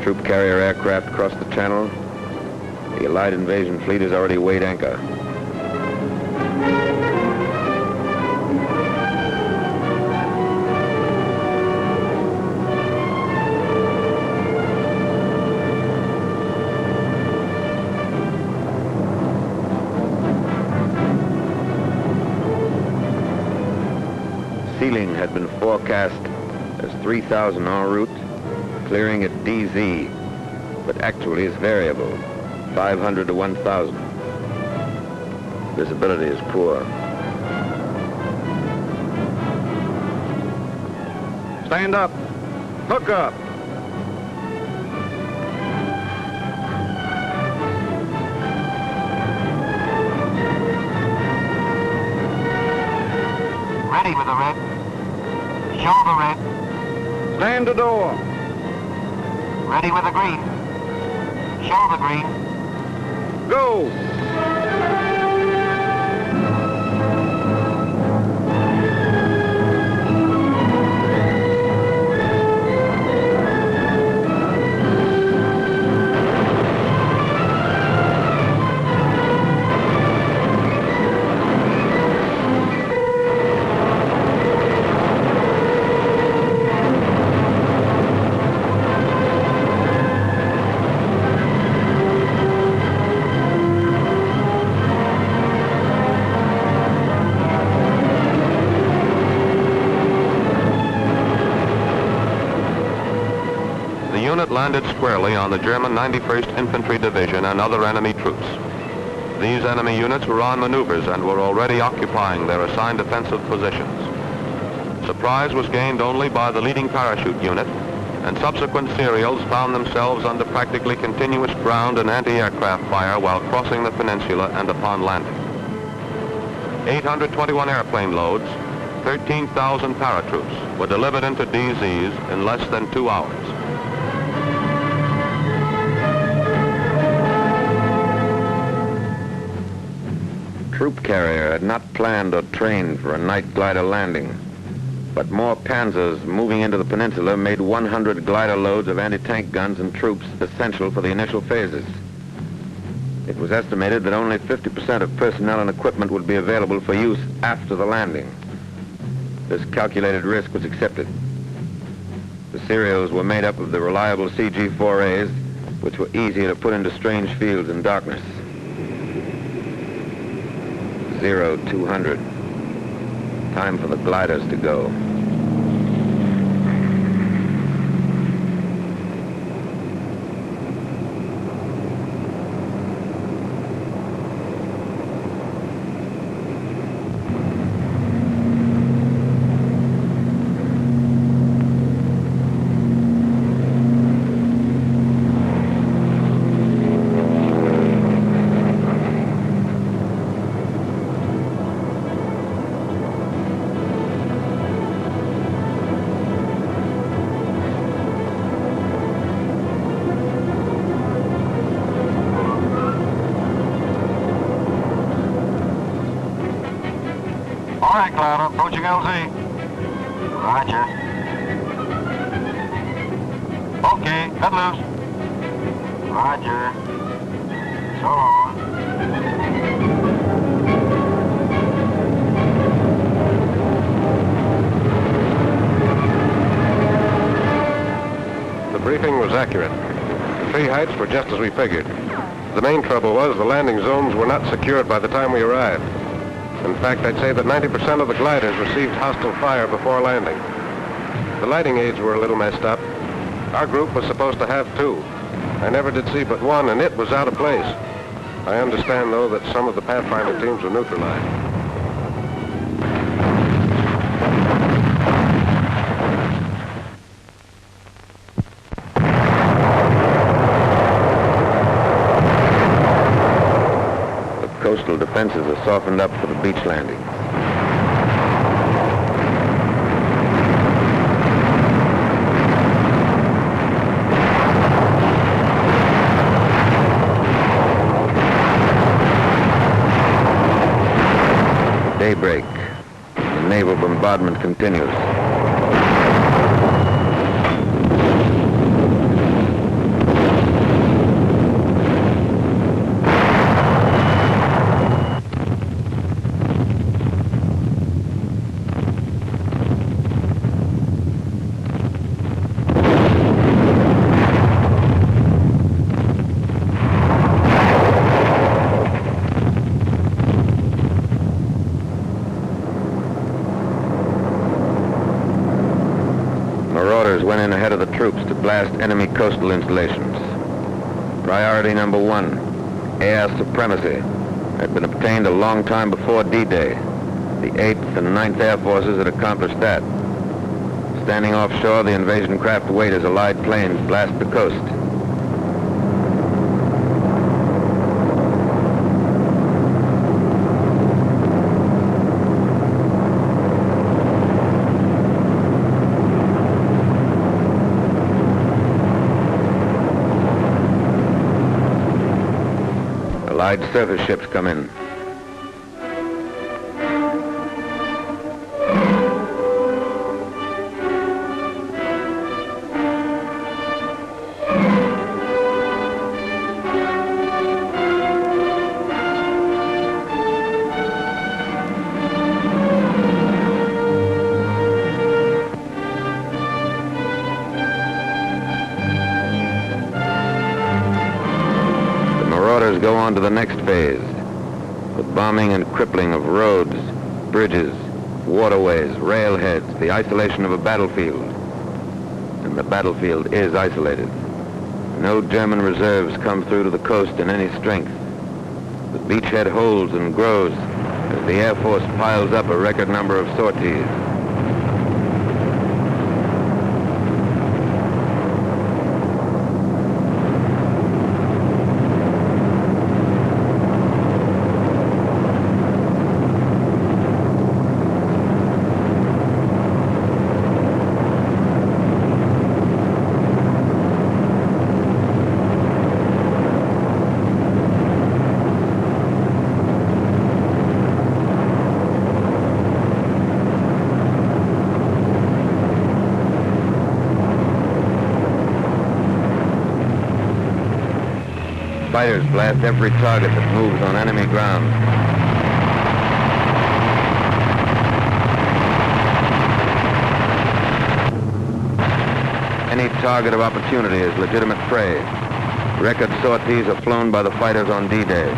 Troop carrier aircraft cross the channel. The Allied invasion fleet has already weighed anchor. Ceiling had been forecast as 3,000 en route, clearing at DZ, but actually is variable, 500 to 1,000. Visibility is poor. Stand up. Hook up. Ready with the red. Shoulder red. Stand to door. Ready with the green. Shoulder green. Go. Landed squarely on the German 91st Infantry Division and other enemy troops. These enemy units were on maneuvers and were already occupying their assigned defensive positions. Surprise was gained only by the leading parachute unit, and subsequent serials found themselves under practically continuous ground and anti-aircraft fire while crossing the peninsula and upon landing. 821 airplane loads, 13,000 paratroops were delivered into DZs in less than 2 hours. Troop carrier had not planned or trained for a night glider landing, but more panzers moving into the peninsula made 100 glider loads of anti-tank guns and troops essential for the initial phases. It was estimated that only 50% of personnel and equipment would be available for use after the landing. This calculated risk was accepted. The serials were made up of the reliable CG-4As which were easier to put into strange fields in darkness. 0200. Time for the gliders to go. All right, Cloud, approaching LZ. Roger. Okay, cut loose. Roger. So long. The briefing was accurate. The three heights were just as we figured. The main trouble was the landing zones were not secured by the time we arrived. In fact, I'd say that 90% of the gliders received hostile fire before landing. The lighting aids were a little messed up. Our group was supposed to have two. I never did see but one, and it was out of place. I understand, though, that some of the Pathfinder teams were neutralized. Coastal defenses are softened up for the beach landings. Daybreak. The naval bombardment continues. Went in ahead of the troops to blast enemy coastal installations. Priority number 1, air supremacy, had been obtained a long time before D-Day. The 8th and 9th Air Forces had accomplished that. Standing offshore, the invasion craft wait as Allied planes blast the coast. Allied surface ships come in. Go on to the next phase, the bombing and crippling of roads, bridges, waterways, railheads, the isolation of a battlefield. And the battlefield is isolated. No German reserves come through to the coast in any strength. The beachhead holds and grows as the Air Force piles up a record number of sorties. Fighters blast every target that moves on enemy ground. Any target of opportunity is legitimate prey. Record sorties are flown by the fighters on D-Day.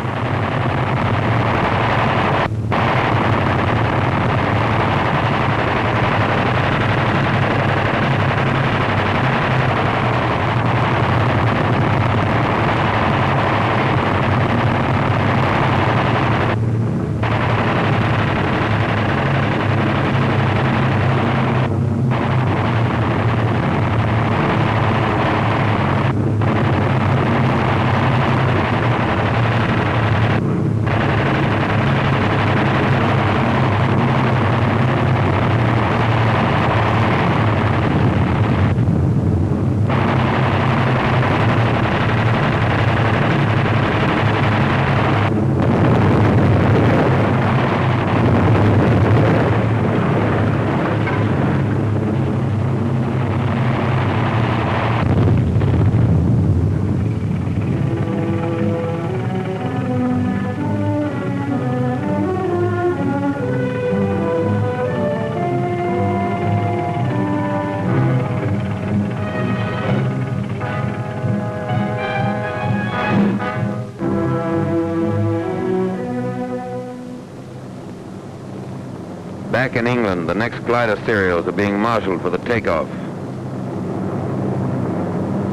Back in England, the next glider serials are being marshaled for the takeoff.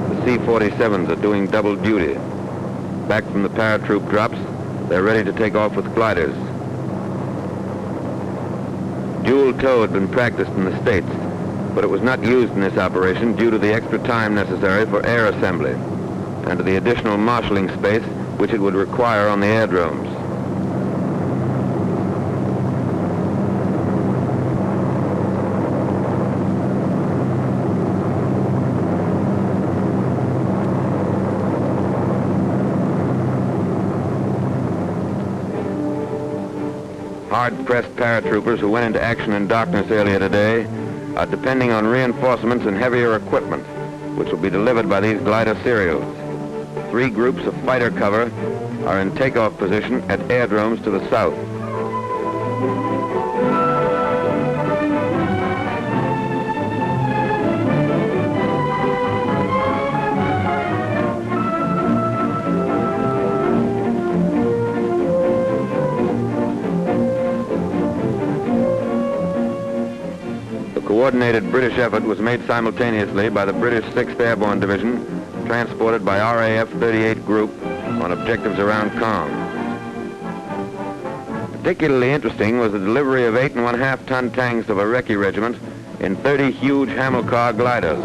The C-47s are doing double duty. Back from the paratroop drops, they're ready to take off with gliders. Dual tow had been practiced in the States, but it was not used in this operation due to the extra time necessary for air assembly and to the additional marshalling space which it would require on the aerodromes. Hard-pressed paratroopers who went into action in darkness earlier today are depending on reinforcements and heavier equipment, which will be delivered by these glider serials. 3 groups of fighter cover are in takeoff position at airdromes to the south. The coordinated British effort was made simultaneously by the British 6th Airborne Division, transported by RAF 38 Group on objectives around Caen. Particularly interesting was the delivery of 8.5-ton tanks of a Recce regiment in 30 huge Hamilcar gliders.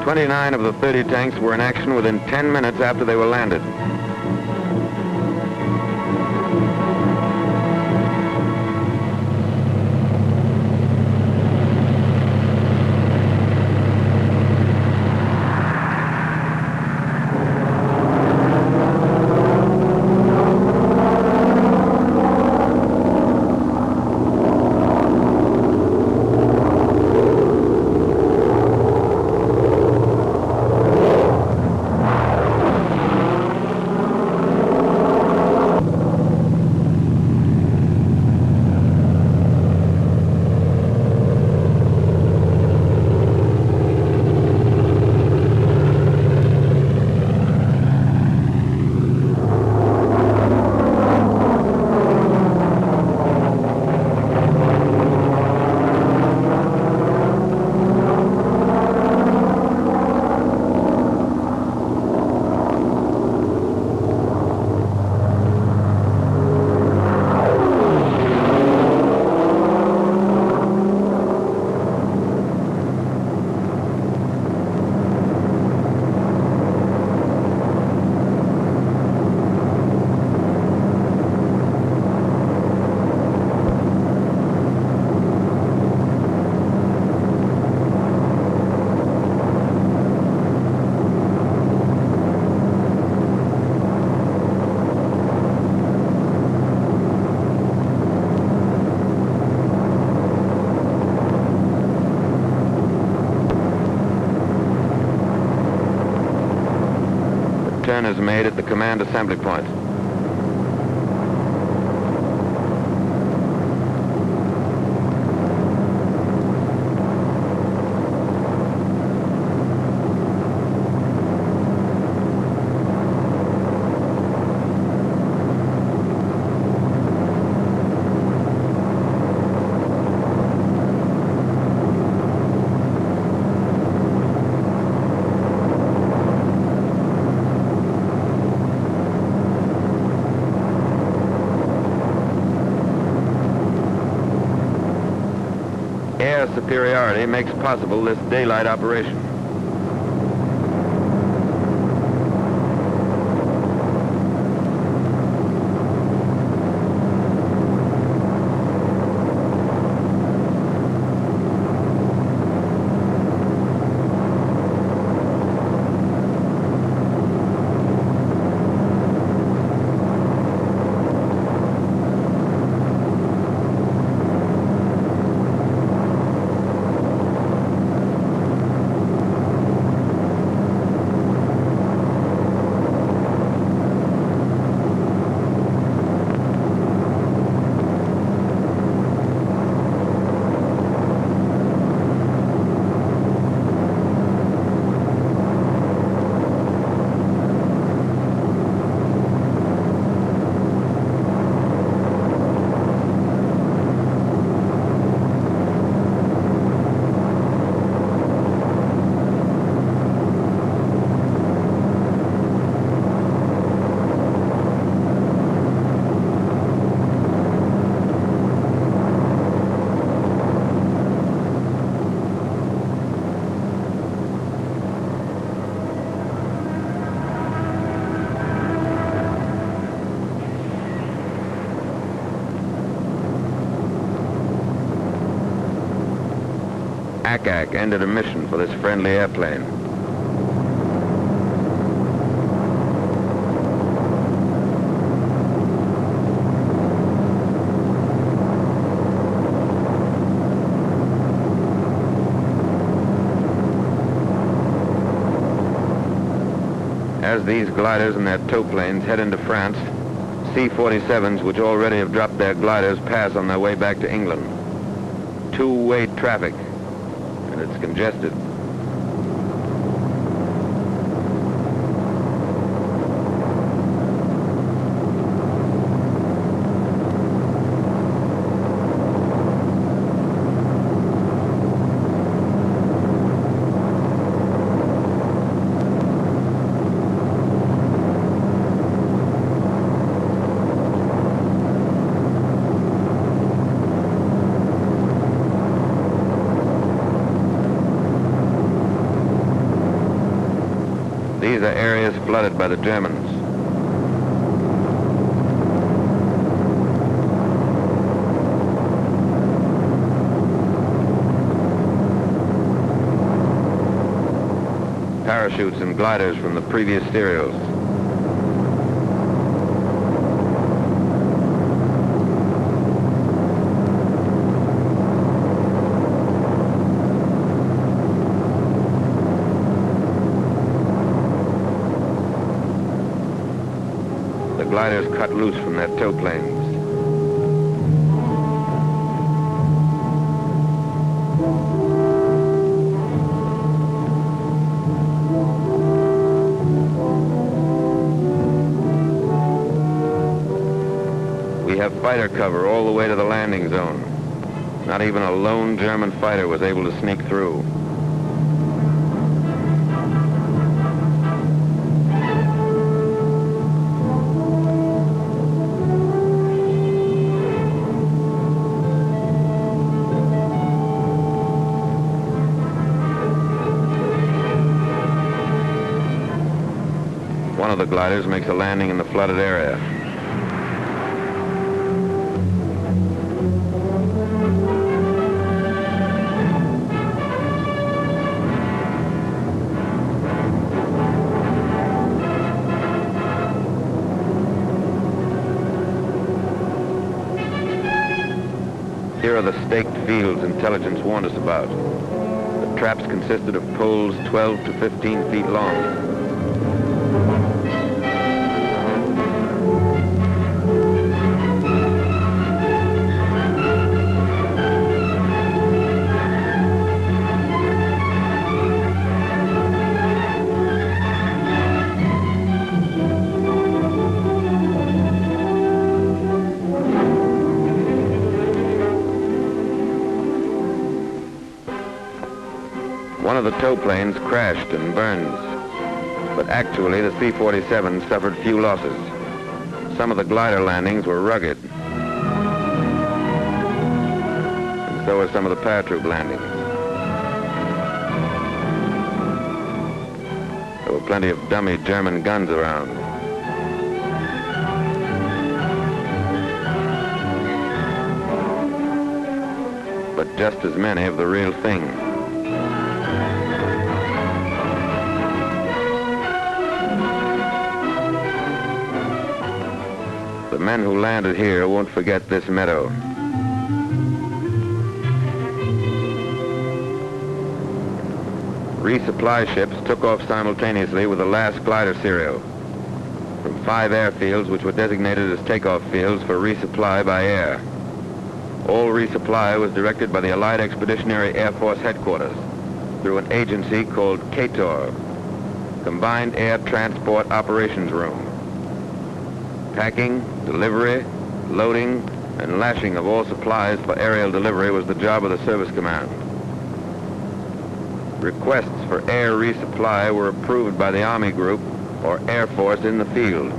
29 of the 30 tanks were in action within 10 minutes after they were landed. Turn is made at the command assembly point. air superiority makes possible this daylight operation. ACAC ended a mission for this friendly airplane. As these gliders and their tow planes head into France, C-47s, which already have dropped their gliders, pass on their way back to England. Two-way traffic, and it's congested. These are areas flooded by the Germans. Parachutes and gliders from the previous serials. Gliders cut loose from their tow planes. We have fighter cover all the way to the landing zone. Not even a lone German fighter was able to sneak through. One of the gliders makes a landing in the flooded area. Here are the staked fields intelligence warned us about. The traps consisted of poles 12 to 15 feet long. One of the tow planes crashed and burned, but actually the C-47 suffered few losses. Some of the glider landings were rugged, and So are some of the paratroop landings. There were plenty of dummy German guns around. But just as many of the real thing. The men who landed here won't forget this meadow. Resupply ships took off simultaneously with the last glider serial from 5 airfields which were designated as takeoff fields for resupply by air. All resupply was directed by the Allied Expeditionary Air Force Headquarters through an agency called CATOR, Combined Air Transport Operations Room. Packing, delivery, loading, and lashing of all supplies for aerial delivery was the job of the Service Command. Requests for air resupply were approved by the Army Group or Air Force in the field.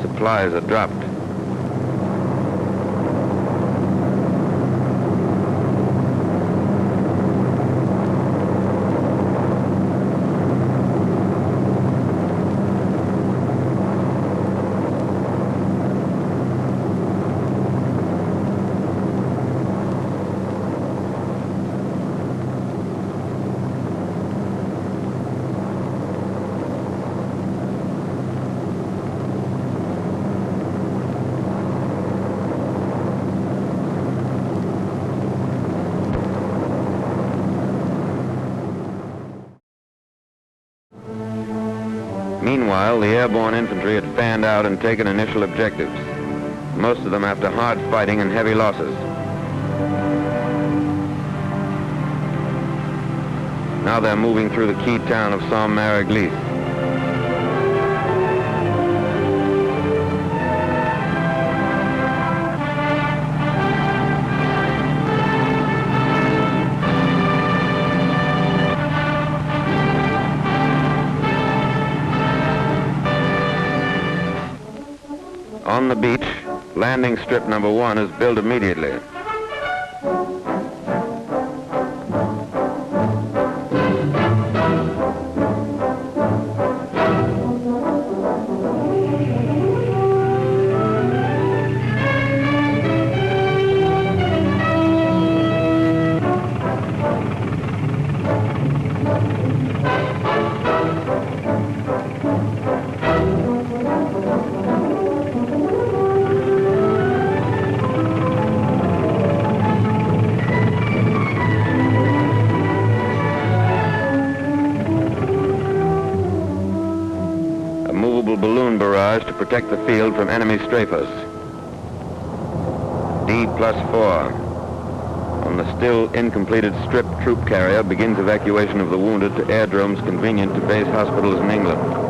Supplies are dropped. Meanwhile, the airborne infantry had fanned out and taken initial objectives, most of them after hard fighting and heavy losses. Now they're moving through the key town of Saint-Mère-Église. On the beach, landing strip number 1 is built immediately. Balloon barrage to protect the field from enemy strafers. D+4. On the still incompleted strip troop carrier begins evacuation of the wounded to airdromes convenient to base hospitals in England.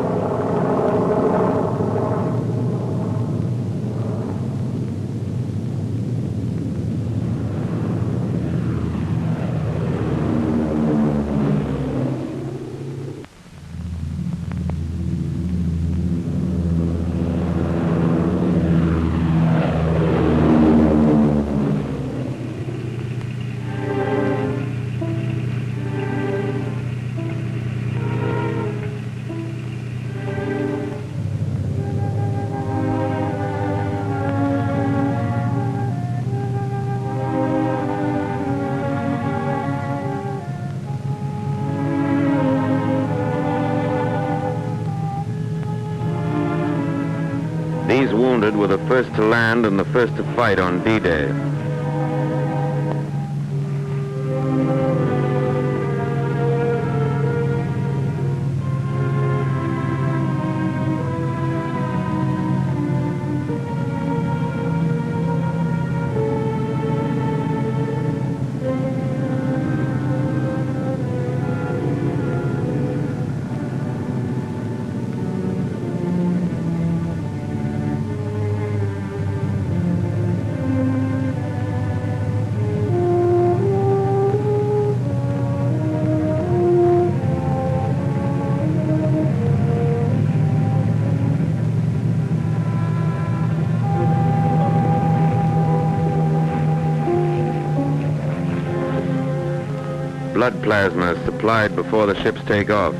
These wounded were the first to land and the first to fight on D-Day. Blood plasma is supplied before the ships take off.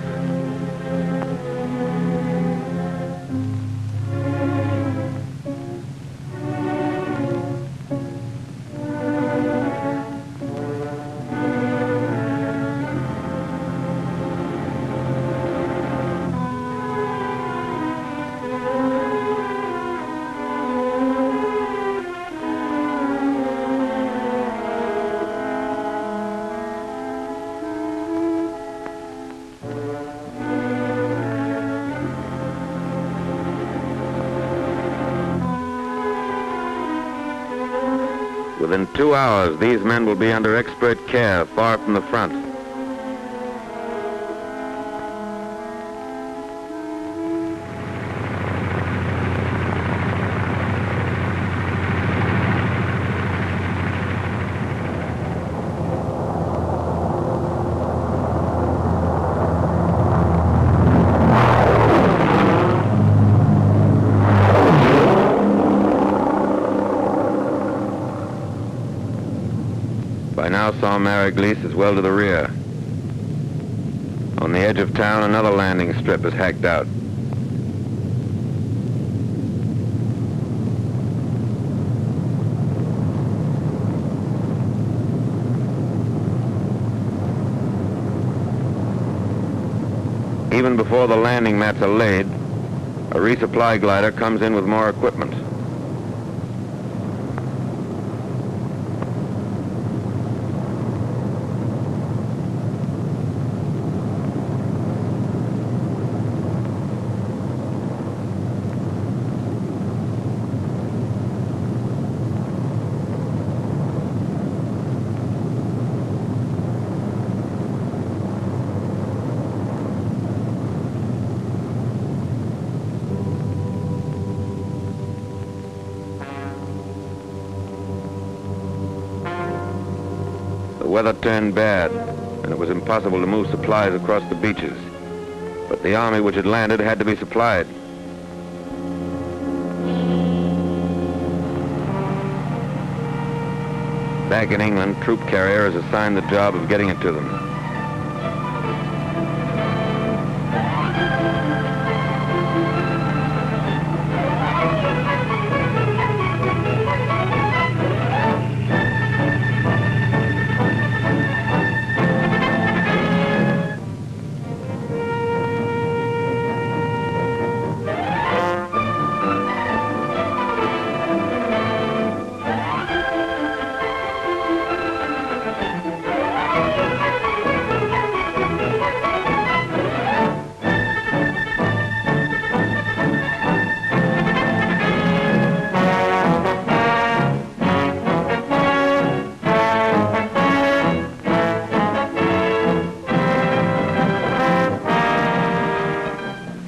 Within 2 hours, these men will be under expert care far from the front. By now, Airailimages is well to the rear. On the edge of town, another landing strip is hacked out. Even before the landing mats are laid, a resupply glider comes in with more equipment. The weather turned bad, and it was impossible to move supplies across the beaches. But the army which had landed had to be supplied. Back in England, Troop Carrier is assigned the job of getting it to them.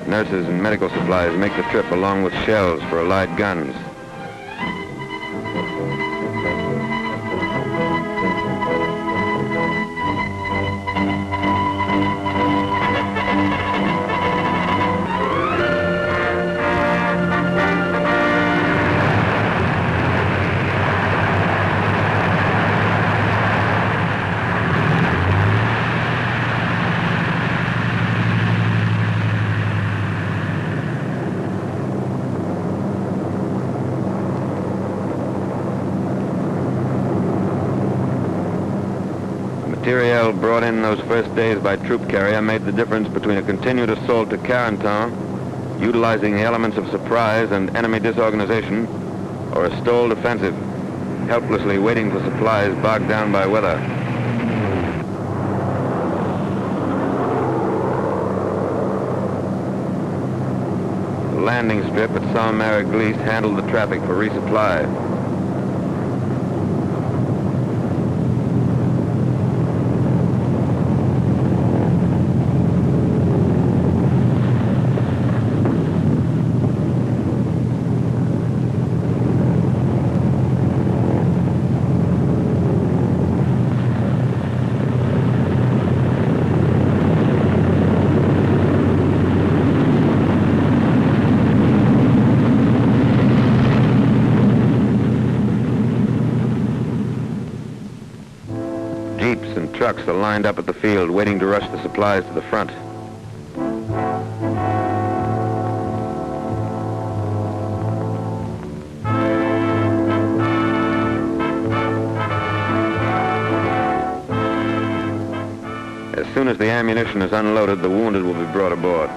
Nurses and medical supplies make the trip along with shells for Allied guns. Materiel brought in those first days by Troop Carrier made the difference between a continued assault to Carentan, utilizing the elements of surprise and enemy disorganization, or a stalled offensive, helplessly waiting for supplies bogged down by weather. The landing strip at Airailimages handled the traffic for resupply. trucks are lined up at the field, waiting to rush the supplies to the front. As soon as the ammunition is unloaded, the wounded will be brought aboard.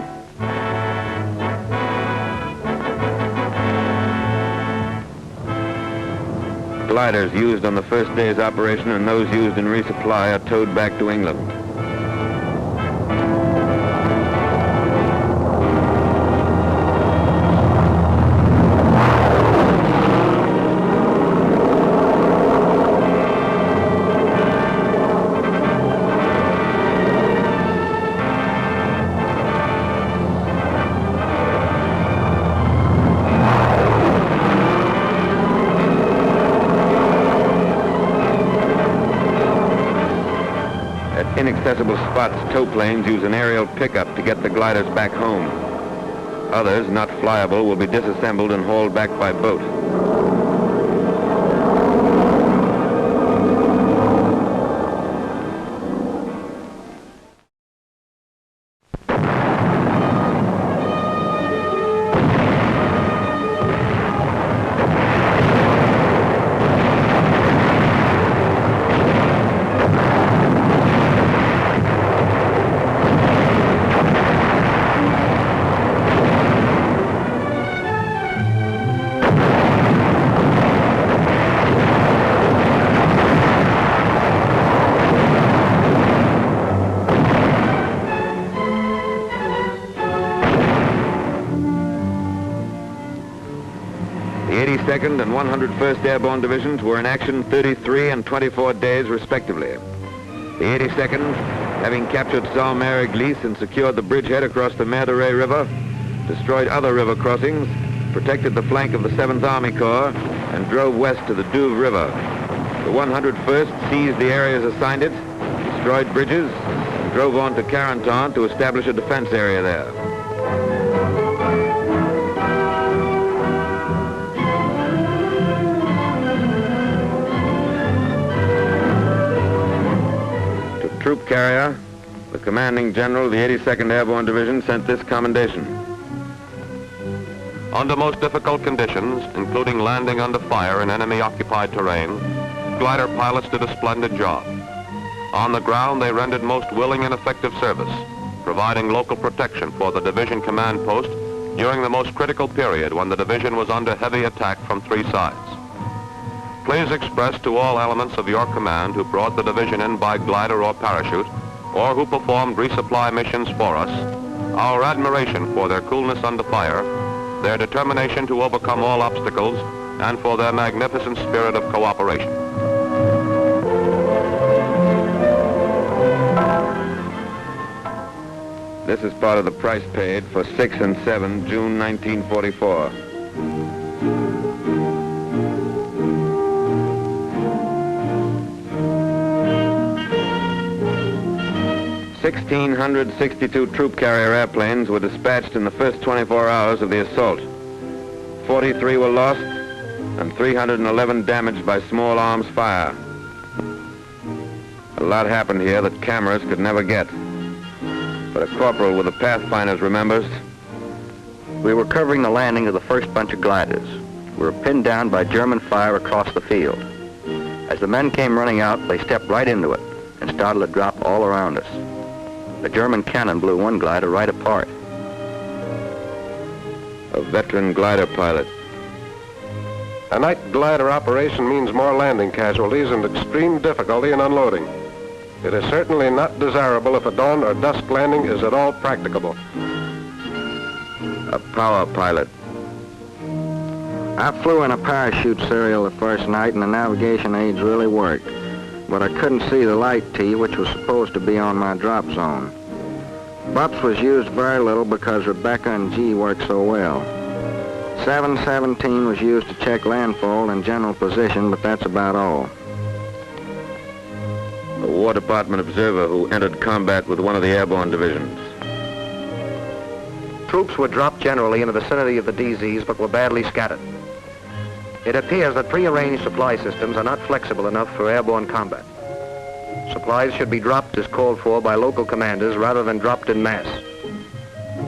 Gliders used on the first day's operation and those used in resupply are towed back to England. Inaccessible spots, tow planes use an aerial pickup to get the gliders back home. Others, not flyable, will be disassembled and hauled back by boat. The 82nd and 101st Airborne Divisions were in action 33 and 24 days, respectively. The 82nd, having captured Sault-Mère-Église and secured the bridgehead across the Mer de Ré River, destroyed other river crossings, protected the flank of the 7th Army Corps, and drove west to the Douve River. The 101st seized the areas assigned it, destroyed bridges, and drove on to Carentan to establish a defense area there. Troop carrier, the commanding general of the 82nd Airborne Division sent this commendation. Under most difficult conditions, including landing under fire in enemy-occupied terrain, glider pilots did a splendid job. On the ground, they rendered most willing and effective service, providing local protection for the division command post during the most critical period when the division was under heavy attack from three sides. Please express to all elements of your command who brought the division in by glider or parachute, or who performed resupply missions for us, our admiration for their coolness under fire, their determination to overcome all obstacles, and for their magnificent spirit of cooperation. This is part of the price paid for 6 and 7, June 1944. $1,662 troop carrier airplanes were dispatched in the first 24 hours of the assault. 43 were lost and 311 damaged by small arms fire. A lot happened here that cameras could never get. But a corporal with the Pathfinders remembers. We were covering the landing of the first bunch of gliders. We were pinned down by German fire across the field. As the men came running out, they stepped right into it and started to drop all around us. A German cannon blew one glider right apart. A veteran glider pilot. A night glider operation means more landing casualties and extreme difficulty in unloading. It is certainly not desirable if a dawn or dusk landing is at all practicable. A power pilot. I flew in a parachute serial the first night and the navigation aids really worked. But I couldn't see the light T, which was supposed to be on my drop zone. BUPS was used very little because Rebecca and G worked so well. 717 was used to check landfall and general position, but that's about all. A War Department observer who entered combat with one of the airborne divisions. Troops were dropped generally in the vicinity of the DZs, but were badly scattered. It appears that prearranged supply systems are not flexible enough for airborne combat. Supplies should be dropped as called for by local commanders rather than dropped in mass.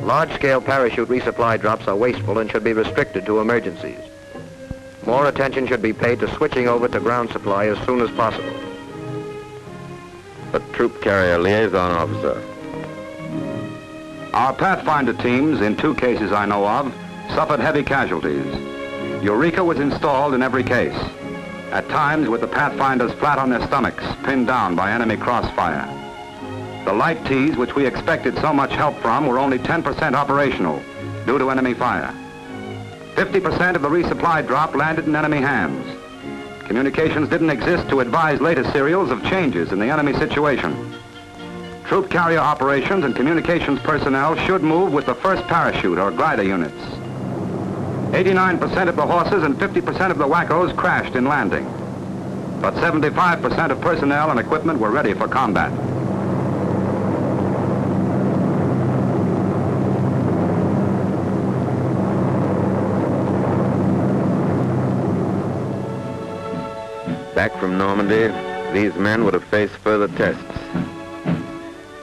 Large-scale parachute resupply drops are wasteful and should be restricted to emergencies. More attention should be paid to switching over to ground supply as soon as possible. The Troop Carrier Liaison Officer. Our Pathfinder teams, in 2 cases I know of, suffered heavy casualties. Eureka was installed in every case, at times with the Pathfinders flat on their stomachs, pinned down by enemy crossfire. The light Ts, which we expected so much help from, were only 10% operational due to enemy fire. 50% of the resupply drop landed in enemy hands. Communications didn't exist to advise later serials of changes in the enemy situation. Troop carrier operations and communications personnel should move with the first parachute or glider units. 89% of the horses and 50% of the wackos crashed in landing, but 75% of personnel and equipment were ready for combat. Back from Normandy, these men would have faced further tests.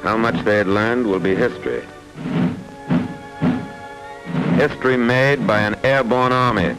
How much they had learned will be history. History made by an airborne army.